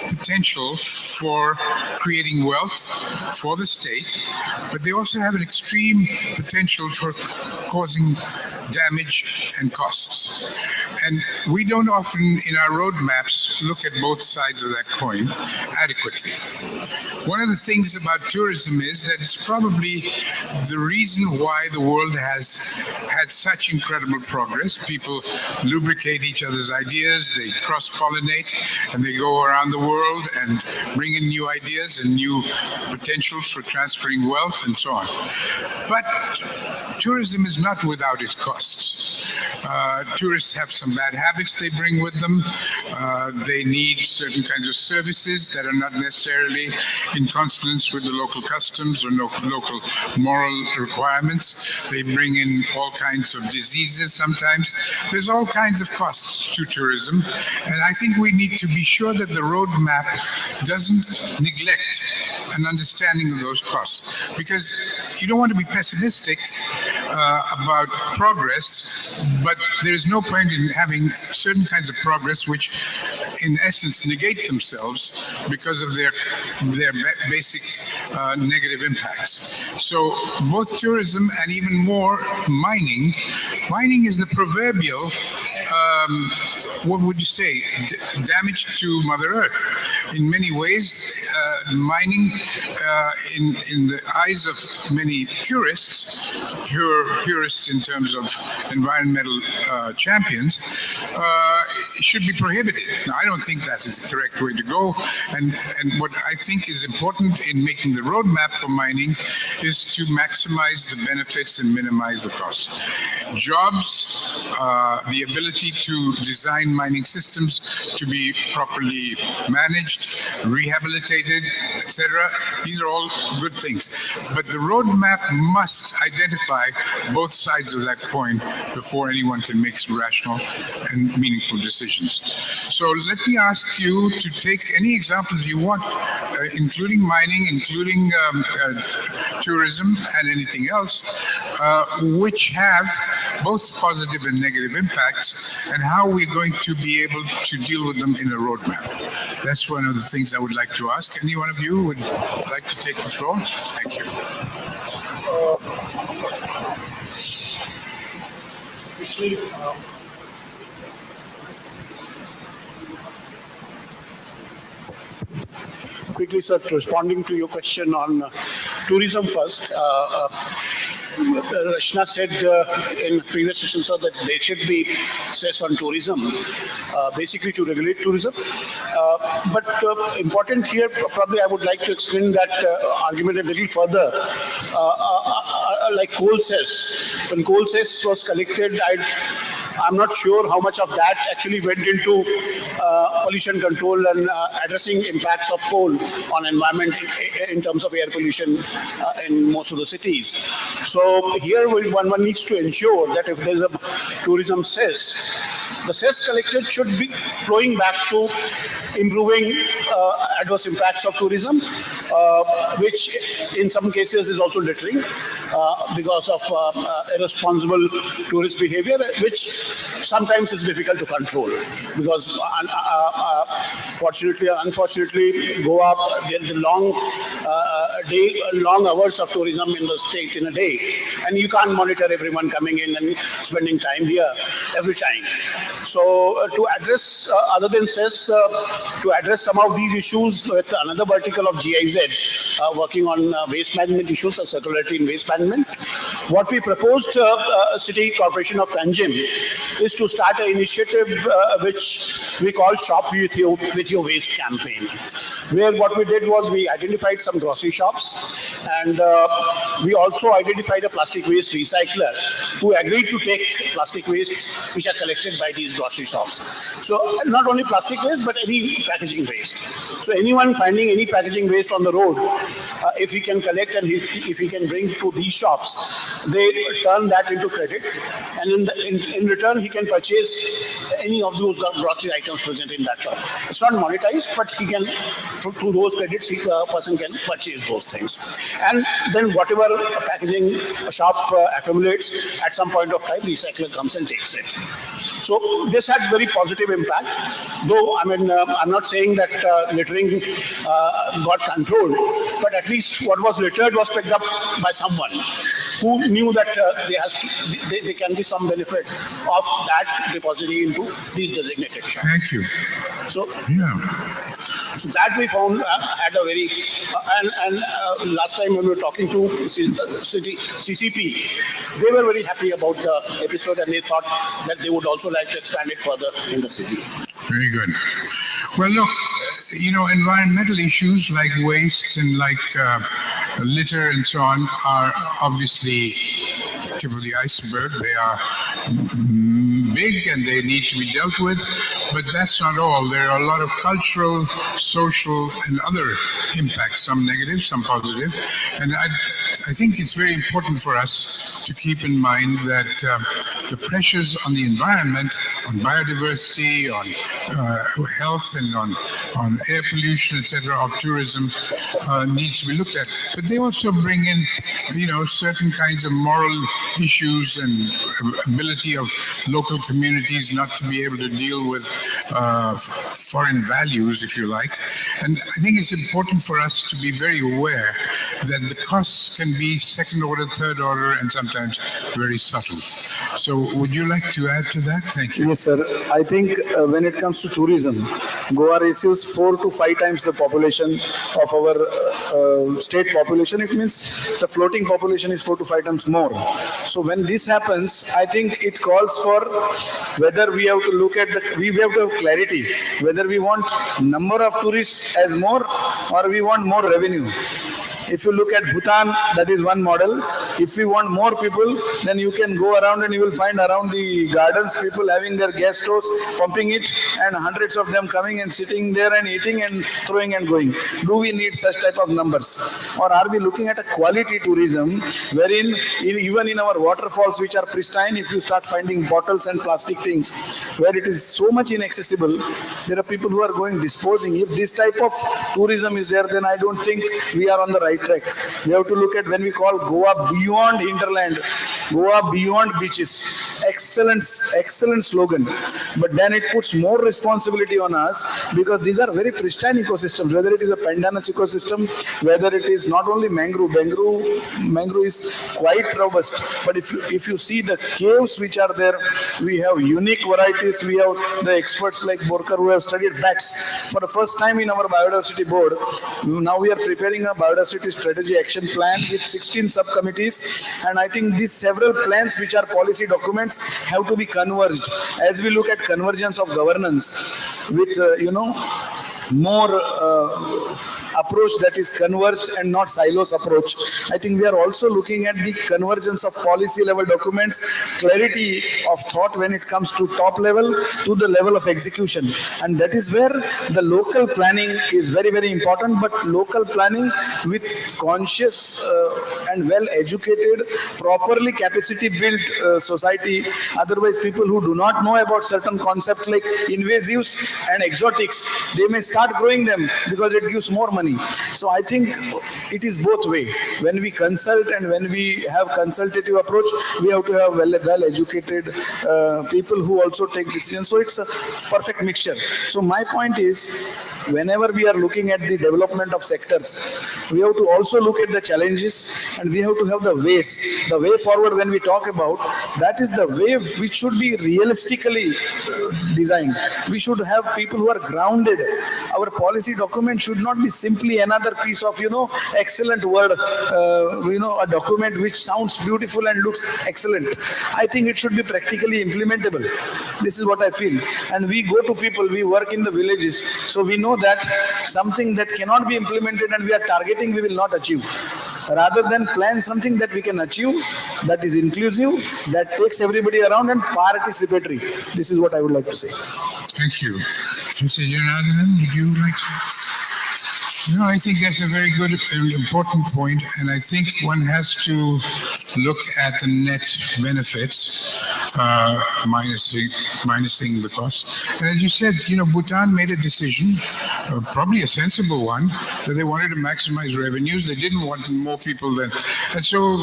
potential for creating wealth for the state, but they also have an extreme potential for causing damage and costs. And we don't often in our roadmaps look at both sides of that coin adequately. One of the things about tourism is that it's probably the reason why the world has had such incredible progress. People lubricate each other's ideas, they cross-pollinate, and they go around the world and bring in new ideas and new potentials for transferring wealth and so on. But tourism is not without its costs. Tourists have some bad habits they bring with them. They need certain kinds of services that are not necessarily in consonance with the local customs or local moral requirements. They bring in all kinds of diseases sometimes. There's all kinds of costs to tourism, and I think we need to be sure that the roadmap doesn't neglect an understanding of those costs, because you don't want to be pessimistic about progress, but there is no point in having certain kinds of progress which in essence negate themselves because of their basic negative impacts. So both tourism and even more mining is the proverbial what would you say, damage to Mother Earth. In many ways, mining, in the eyes of many purists in terms of environmental champions, should be prohibited. Now, I don't think that is the correct way to go. And what I think is important in making the roadmap for mining is to maximize the benefits and minimize the costs. Jobs, the ability to design mining systems to be properly managed, rehabilitated, etc. These are all good things. But the roadmap must identify both sides of that coin before anyone can make rational and meaningful decisions. So let me ask you to take any examples you want, including mining, including tourism and anything else, which have both positive and negative impacts, and how we're going to be able to deal with them in a roadmap. That's one of the things I would like to ask. Any one of you would like to take the floor? Thank you. Quickly, sir, responding to your question on tourism first. Rachna said in previous session, sir, that there should be cess on tourism, basically to regulate tourism. But important here, probably I would like to explain that argument a little further. Like coal cess. When coal cess was collected, I'm not sure how much of that actually went into pollution control and addressing impacts of coal on environment in terms of air pollution in most of the cities. So here one needs to ensure that if there's a tourism cess, the cess collected should be flowing back to improving adverse impacts of tourism, which in some cases is also deterring because of irresponsible tourist behavior, which sometimes is difficult to control because fortunately or unfortunately, Goa, there's a long hours of tourism in the state in a day, and you can't monitor everyone coming in and spending time here every time. So to address, other than cess, to address some of these issues with another vertical of GIZ, working on waste management issues and circularity in waste management, what we proposed, City Corporation of Panjim, is to start an initiative which we call Shop with Your Waste campaign, where what we did was we identified some grocery shops and we also identified a plastic waste recycler who agreed to take plastic waste which are collected by these grocery shops. So not only plastic waste but any packaging waste. So anyone finding any packaging waste on the road, if he can collect and if he can bring to these shops, they turn that into credit, and in return he can purchase any of those grocery items present in that shop. It's not monetized, but he can, through those credits, a person can purchase those things. And then whatever packaging a shop accumulates, at some point of time, recycler comes and takes it. So this had very positive impact, though I mean I'm not saying that littering got controlled, but at least what was littered was picked up by someone who knew that there can be some benefit of that depositing into these designated shops. Thank you. So Yeah. So that we found had a very, last time when we were talking to CCP, they were very happy about the episode and they thought that they would also like to expand it further in the city. Very good. Well, look, environmental issues like waste and like litter and so on are obviously tip of the iceberg. They are big and they need to be dealt with, but that's not all. There are a lot of cultural, social, and other impacts, some negative, some positive. And I think it's very important for us to keep in mind that the pressures on the environment, on biodiversity, on health, and on air pollution, etc., of tourism needs to be looked at. But they also bring in, certain kinds of moral issues and ability of local communities not to be able to deal with foreign values, if you like. And I think it's important for us to be very aware that the costs can be second order, third order, and sometimes very subtle. So would you like to add to that? Thank you. Yes, sir. I think when it comes to tourism, Goa receives 4 to 5 times the population of our state population. It means the floating population is 4 to 5 times more. So when this happens, I think it calls for whether we have to look at we have to have clarity, whether we want number of tourists as more or we want more revenue. If you look at Bhutan, that is one model. If we want more people, then you can go around and you will find around the gardens people having their gas stoves, pumping it, and hundreds of them coming and sitting there and eating and throwing and going. Do we need such type of numbers? Or are we looking at a quality tourism wherein even in our waterfalls which are pristine, if you start finding bottles and plastic things where it is so much inaccessible, there are people who are going disposing. If this type of tourism is there, then I don't think we are on the right track. We have to look at when we call Goa beyond hinterland, Goa beyond beaches. Excellent slogan. But then it puts more responsibility on us because these are very pristine ecosystems, whether it is a pandanus ecosystem, whether it is not only mangrove is quite robust. But if you see the caves which are there, we have unique varieties. We have the experts like Borkar who have studied bats for the first time in our biodiversity board. Now we are preparing a biodiversity strategy action plan with 16 subcommittees, and I think these several plans which are policy documents have to be converged. As we look at convergence of governance with more approach that is converged and not silos approach. I think we are also looking at the convergence of policy level documents, clarity of thought when it comes to top level to the level of execution. And that is where the local planning is very, very important, but local planning with conscious and well educated, properly capacity built society. Otherwise, people who do not know about certain concepts like invasives and exotics, they may start growing them because it gives more money. So I think it is both way. When we consult and when we have consultative approach, we have to have well-educated people who also take decisions. So it's a perfect mixture. So my point is, whenever we are looking at the development of sectors, we have to also look at the challenges and we have to have the ways. The way forward when we talk about, that is the way which should be realistically designed. We should have people who are grounded. Our policy document should not be simply another piece of, excellent word, a document which sounds beautiful and looks excellent. I think it should be practically implementable. This is what I feel. And we go to people, we work in the villages, so we know that something that cannot be implemented and we are targeting, we will not achieve. Rather than plan something that we can achieve, that is inclusive, that takes everybody around and participatory. This is what I would like to say. Thank you. Mr. Janardhanan, would you like to? I think that's a very good and important point, and I think one has to look at the net benefits, minusing the cost. And as you said, Bhutan made a decision, probably a sensible one, that they wanted to maximize revenues. They didn't want more people than, and so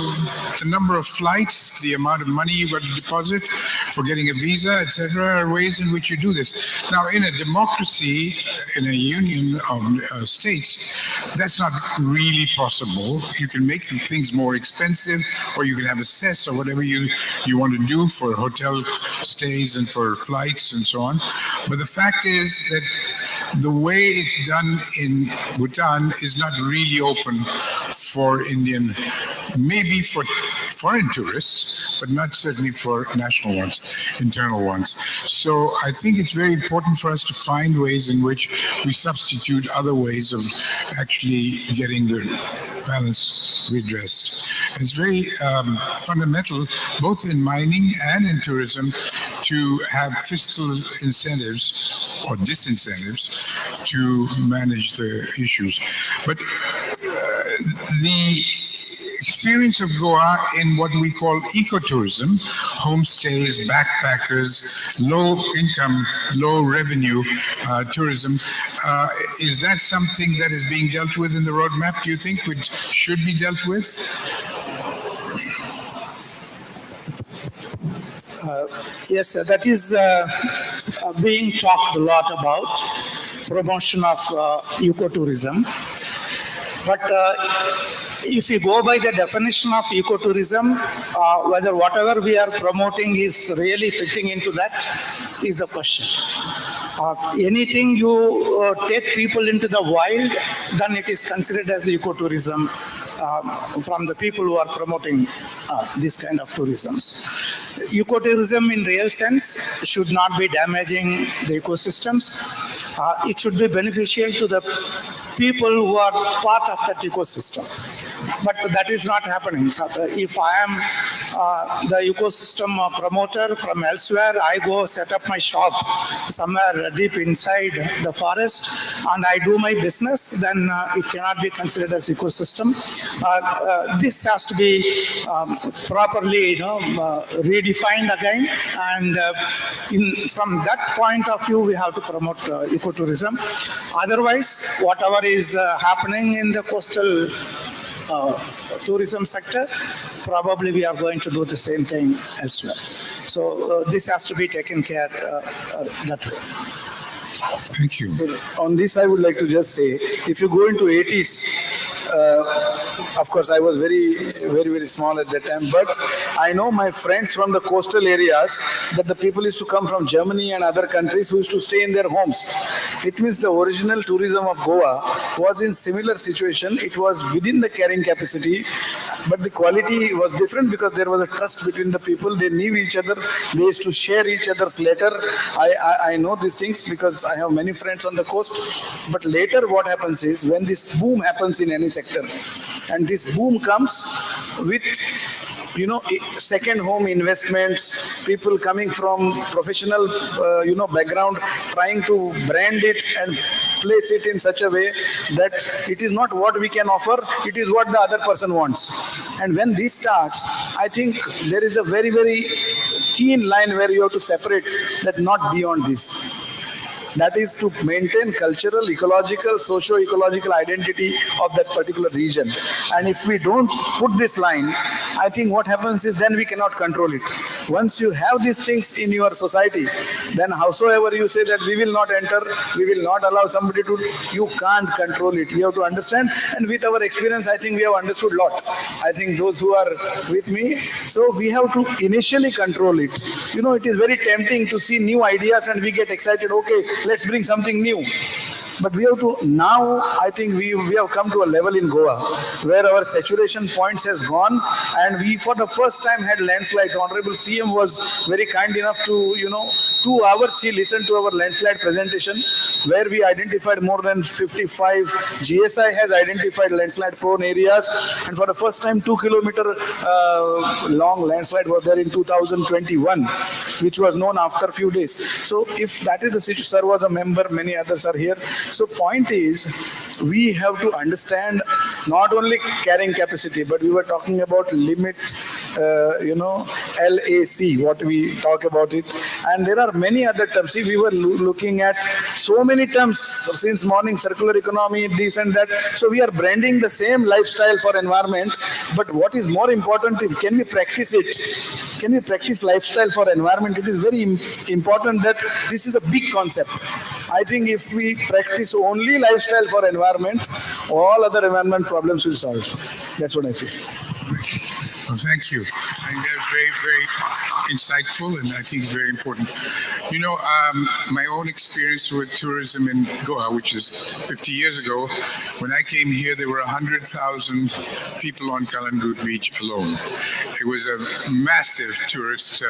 the number of flights, the amount of money you got to deposit for getting a visa, etc., are ways in which you do this. Now, in a democracy, in a union of states, that's not really possible. You can make things more expensive, or you can have a cess or whatever you want to do for hotel stays and for flights and so on. But the fact is that the way it's done in Bhutan is not really open for Indian, maybe for foreign tourists, but not certainly for national ones, internal ones. So I think it's very important for us to find ways in which we substitute other ways of actually getting the balance redressed. It's very fundamental, both in mining and in tourism, to have fiscal incentives or disincentives to manage the issues. But the experience of Goa in what we call ecotourism, homestays, backpackers, low income, low revenue tourism, is that something that is being dealt with in the roadmap, do you think, which should be dealt with? Yes, that is being talked a lot about, promotion of ecotourism. But if you go by the definition of ecotourism, whether whatever we are promoting is really fitting into that is the question. Anything you take people into the wild, then it is considered as ecotourism from the people who are promoting this kind of tourisms. Ecotourism in real sense should not be damaging the ecosystems. It should be beneficial to the people who are part of that ecosystem. But that is not happening. So if I am the ecosystem promoter from elsewhere, I go set up my shop somewhere deep inside the forest and I do my business, then it cannot be considered as ecosystem. This has to be properly redefined again, and from that point of view we have to promote ecotourism. Otherwise, whatever is happening in the coastal tourism sector, probably we are going to do the same thing elsewhere. So this has to be taken care that way. Thank you. So on this, I would like to just say, if you go into 80s, of course, I was very small at that time, but I know my friends from the coastal areas that the people used to come from Germany and other countries who used to stay in their homes. It means the original tourism of Goa was in similar situation. It was within the carrying capacity, but the quality was different because there was a trust between the people. They knew each other. They used to share each other's letter. I know these things because I have many friends on the coast. But later what happens is when this boom happens in any sector, and this boom comes with second home investments, people coming from professional, background, trying to brand it and place it in such a way that it is not what we can offer, it is what the other person wants. And when this starts, I think there is a very keen line where you have to separate that, not beyond this. That is to maintain cultural, ecological, socio-ecological identity of that particular region. And if we don't put this line, I think what happens is then we cannot control it. Once you have these things in your society, then howsoever you say that we will not enter, we will not allow somebody to, you can't control it. We have to understand, and with our experience, I think we have understood a lot. I think those who are with me, so we have to initially control it. It is very tempting to see new ideas and we get excited, okay, let's bring something new. But we have to, now I think we have come to a level in Goa where our saturation points has gone, and we for the first time had landslides. Honorable CM was very kind enough to, 2 hours he listened to our landslide presentation where we identified more than 55. GSI has identified landslide prone areas, and for the first time 2 kilometer long landslide was there in 2021, which was known after a few days. So if that is the situation, sir was a member, many others are here. So point is, we have to understand not only carrying capacity, but we were talking about limit, LAC, what we talk about it. And there are many other terms. See, we were looking at so many terms since morning, circular economy, this and that. So we are branding the same lifestyle for environment. But what is more important is, can we practice it? Can we practice lifestyle for environment? It is very important that this is a big concept. I think if we practice only lifestyle for environment, all other environment problems will solve. That's what I feel. Well, thank you. I think they're very insightful, and I think it's very important. My own experience with tourism in Goa, which is 50 years ago, when I came here, there were 100,000 people on Kalangut Beach alone. It was a massive tourist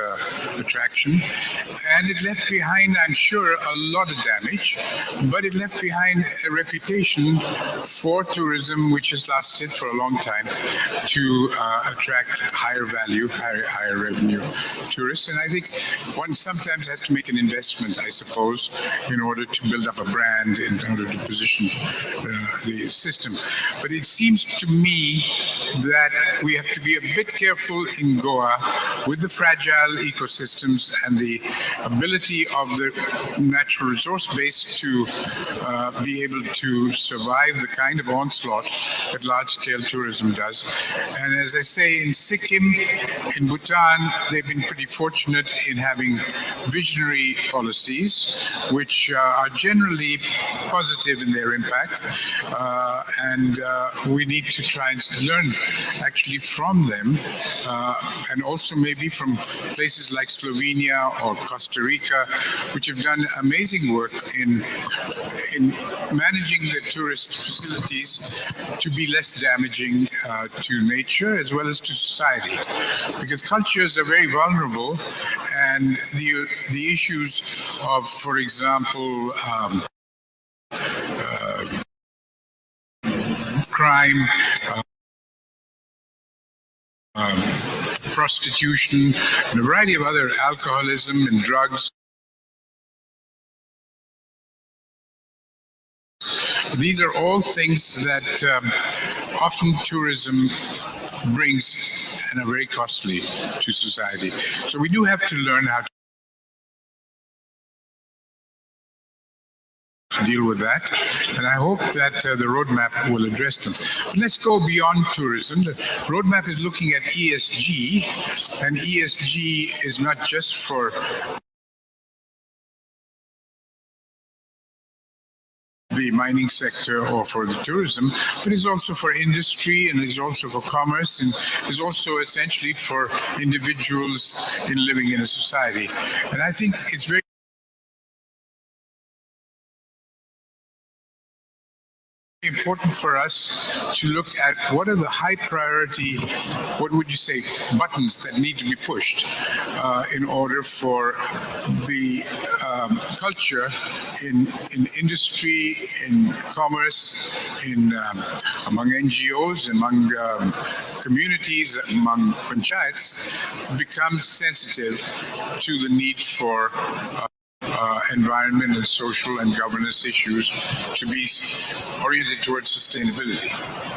attraction, and it left behind, I'm sure, a lot of damage, but it left behind a reputation for tourism which has lasted for a long time to attract higher value, higher revenue tourists. And I think one sometimes has to make an investment, I suppose, in order to build up a brand, in order to position the system. But it seems to me that we have to be a bit careful in Goa with the fragile ecosystems and the ability of the natural resource base to be able to survive the kind of onslaught that large-scale tourism does. And as I say, in Sikkim, in Bhutan, they've been pretty fortunate in having visionary policies, which are generally positive in their impact. And we need to try and learn actually from them, and also maybe from places like Slovenia or Costa Rica, which have done amazing work in managing the tourist facilities to be less damaging to nature as well as to society, because cultures are very vulnerable, and the issues of, for example, crime, prostitution, and a variety of other, alcoholism and drugs. These are all things that often tourism brings and are very costly to society. So we do have to learn how to deal with that. And I hope that the roadmap will address them. But let's go beyond tourism. The roadmap is looking at ESG, and ESG is not just for the mining sector or for the tourism, but it's also for industry, and it's also for commerce, and it's also essentially for individuals in living in a society. And I think it's very important for us to look at what are the high priority, what would you say, buttons that need to be pushed in order for the culture in industry, in commerce, in among NGOs, among communities, among panchayats, become sensitive to the need for environment and social and governance issues to be oriented towards sustainability.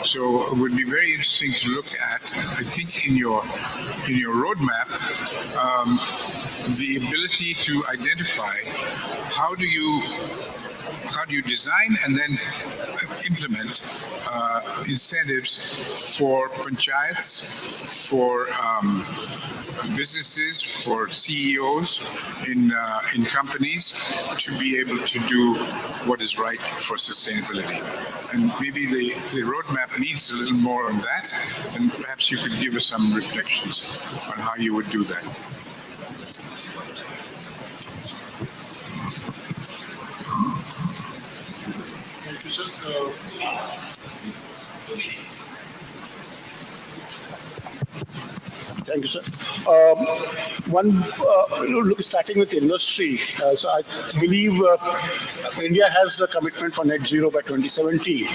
So it would be very interesting to look at, I think, in your roadmap, the ability to identify how do you design and then implement incentives for panchayats, for businesses, for CEOs in companies to be able to do what is right for sustainability. And maybe the roadmap needs a little more on that, and perhaps you could give us some reflections on how you would do that. Thank you, sir. 2 minutes. Thank you, sir. Starting with industry, so I believe India has a commitment for net zero by 2070,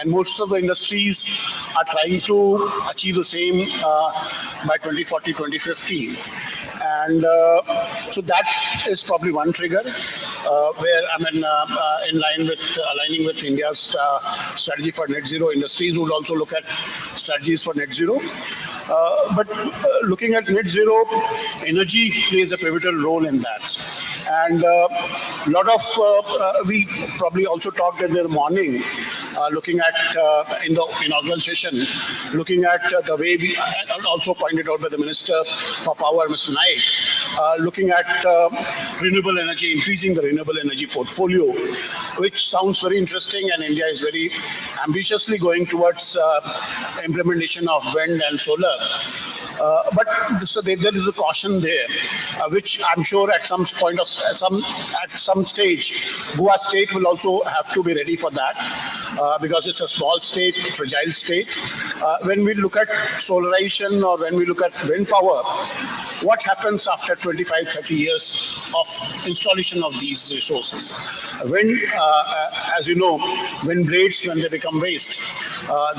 and most of the industries are trying to achieve the same by 2040, 2050. And so that is probably one trigger where aligning with India's strategy for net zero. Industries would also look at strategies for net zero. But looking at net zero, energy plays a pivotal role in that. And a lot of, we probably also talked in the morning, looking at in the inaugural session, looking at the way we, and also pointed out by the Minister for Power, Mr. Naik, looking at renewable energy, increasing the renewable energy portfolio, which sounds very interesting, and India is very ambitiously going towards implementation of wind and solar. But so there is a caution there, which I'm sure at some point of at some stage, Goa state will also have to be ready for that, because it's a small state, fragile state. When we look at solarization or when we look at wind power, what happens after 25, 30 years of installation of these resources? Wind, as you know, wind blades, when they become waste,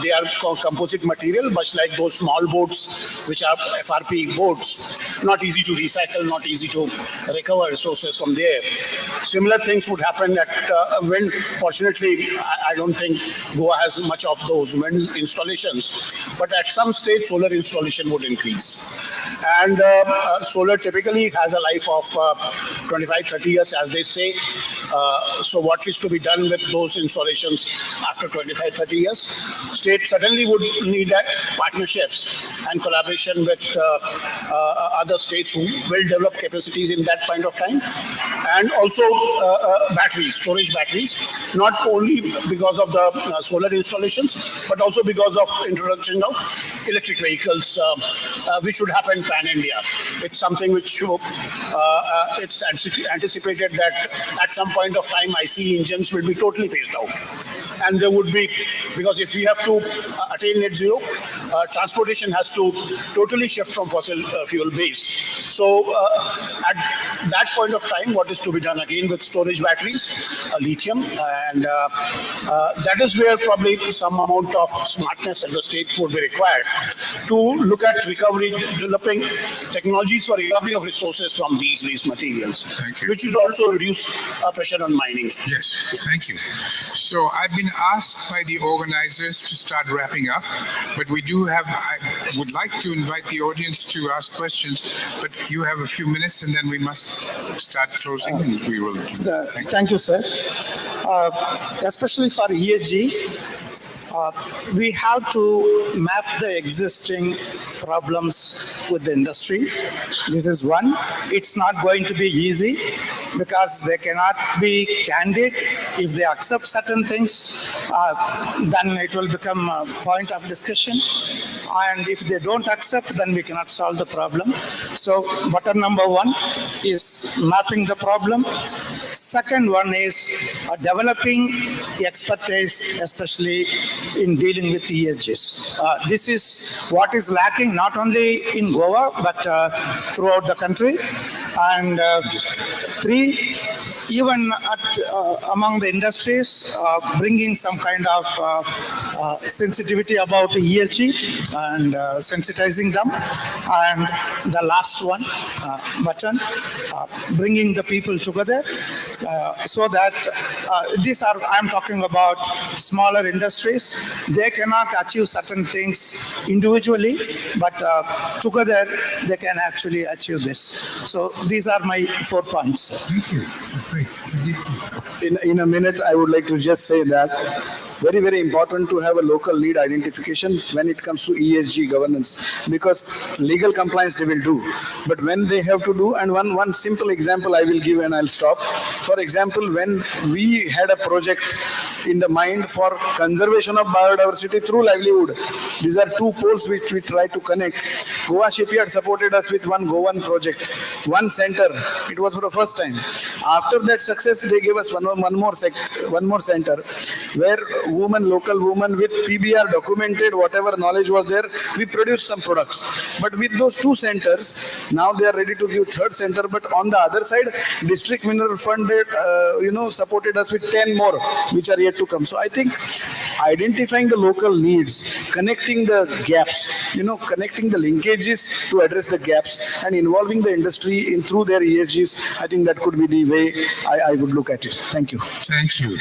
they are composite material, much like those small boats, which are FRP boats, not easy to recycle, not easy to recover resources from there. Similar things would happen at wind. Fortunately, I don't think Goa has much of those wind installations, but at some stage, solar installation would increase. And solar typically has a life of 25, 30 years, as they say. So what is to be done with those installations after 25, 30 years? State certainly would need partnerships and collaboration with other states who will develop capacities in that point of time. And also batteries, storage batteries, not only because of the solar installations, but also because of introduction of electric vehicles, which should happen pan-India. It's something which it's anticipated that at some point of time, ICE engines will be totally phased out. And there would be, because if we have to attain net zero, transportation has to totally shift from fossil fuel base. So at that point of time, what is to be done again with storage batteries, lithium, and that is where probably some amount of smartness at the state would be required to look at recovery, developing technologies for recovery of resources from these waste materials, which would also reduce pressure on mining. Yes, thank you. So I've been asked by the organizers to start wrapping up, but we do I would like to invite the audience to ask questions, but you have a few minutes and then we must start closing and we will. Thank you, sir. Especially for ESG, we have to map the existing problems with the industry. This is one. It's not going to be easy because they cannot be candid. If they accept certain things, then it will become a point of discussion. And if they don't accept, then we cannot solve the problem. So button number one is mapping the problem. Second one is developing expertise, especially in dealing with ESGs. This is what is lacking not only in Goa, but throughout the country. And three, even among the industries, bringing some kind of sensitivity about ESG and sensitizing them. And the last one, button, bringing the people together so that these are, I'm talking about smaller industries. They cannot achieve certain things individually, but together they can actually achieve this. So these are my 4 points. Thank you. Great. In a minute, I would like to just say that very, very important to have a local need identification when it comes to ESG governance, because legal compliance they will do. But when they have to do, and one simple example I will give and I'll stop. For example, when we had a project in the mind for conservation of biodiversity through livelihood, these are 2 poles which we try to connect. Goa Shipyard supported us with one Goan project, one center. It was for the first time. After that success, they gave us one more center where local women with PBR documented whatever knowledge was there. We produced some products. But with those 2 centers, now they are ready to give 3rd center. But on the other side, District Mineral Fund, supported us with 10 more, which are yet to come. So I think identifying the local needs, connecting the gaps, connecting the linkages to address the gaps, and involving the industry in through their ESGs, I think that could be the way I would look at it. Thank you. Thank you.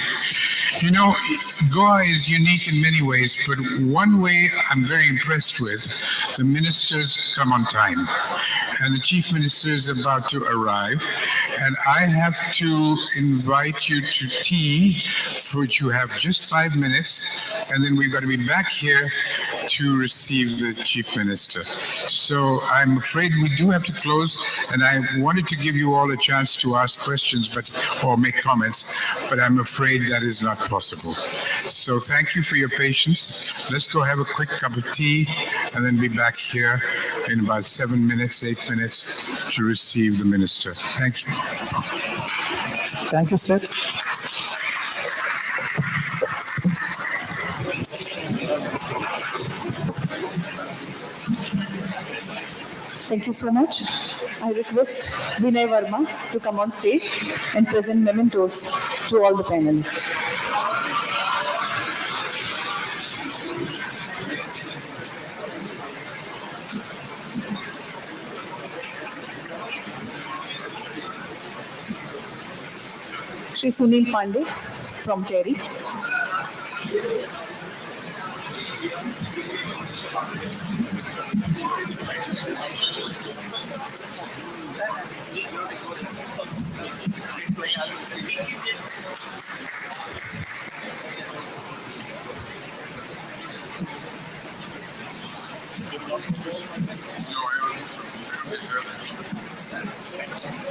Goa is unique in many ways, but one way I'm very impressed with, the ministers come on time. And the chief minister is about to arrive. And I have to invite you to tea, for which you have just 5 minutes. And then we've got to be back here to receive the chief minister. So I'm afraid we do have to close. And I wanted to give you all a chance to ask questions or make comments, but I'm afraid that is not possible. So thank you for your patience. Let's go have a quick cup of tea and then be back here in about 7 minutes, 8 minutes to receive the minister. Thank you. Thank you, sir. Thank you so much. I request Vinay Verma to come on stage and present mementos to all the panelists. Shri Sunil Pandey from Terry.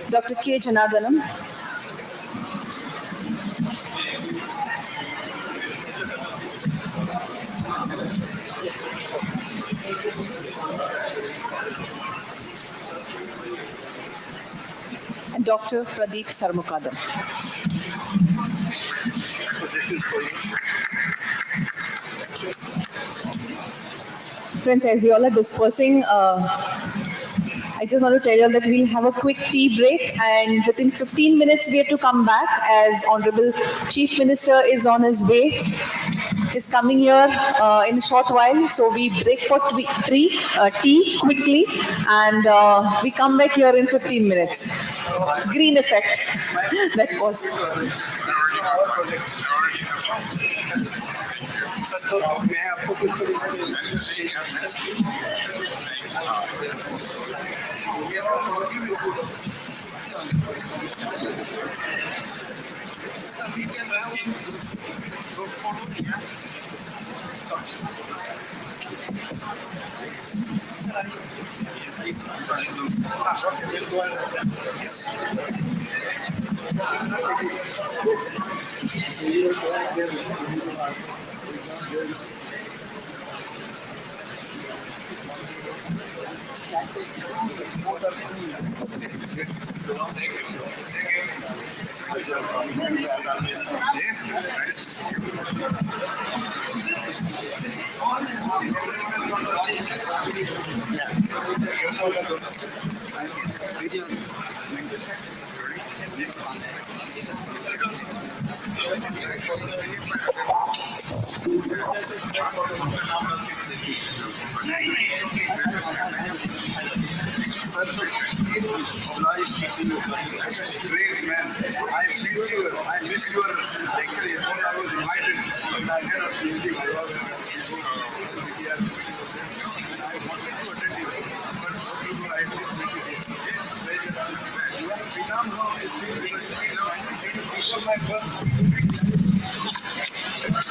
Dr. K. Janardanam. And Dr. Pradeep Sarmukadam. Friends, as you all are dispersing, I just want to tell you all that we'll have a quick tea break, and within 15 minutes we have to come back as Honorable Chief Minister is on his way. He's coming here in a short while, so we break for tea quickly, and we come back here in 15 minutes. Green effect, that was. Great man. I missed your lecture yesterday. I was invited. But I had a PhD. I wanted to attend you. But I at least make it here. You are become now is people my birth. That's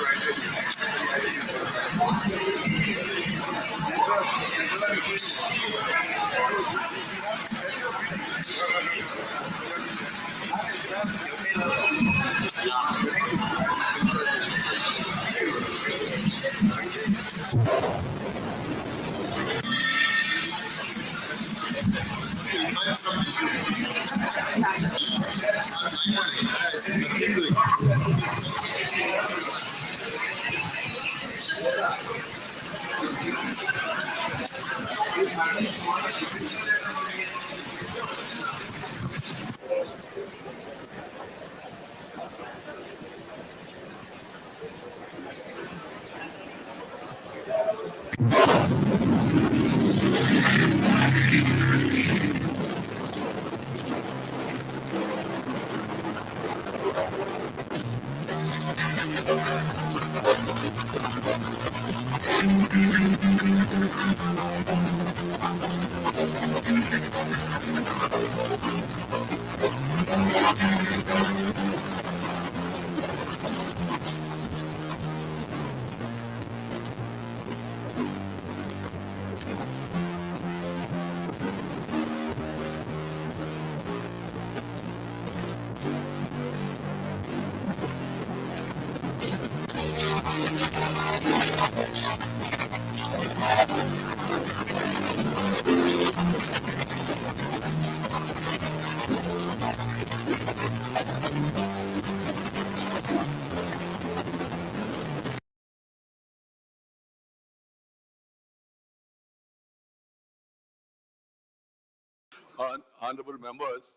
Honorable members,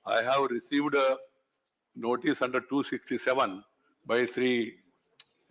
I have received a notice under 267 by Sri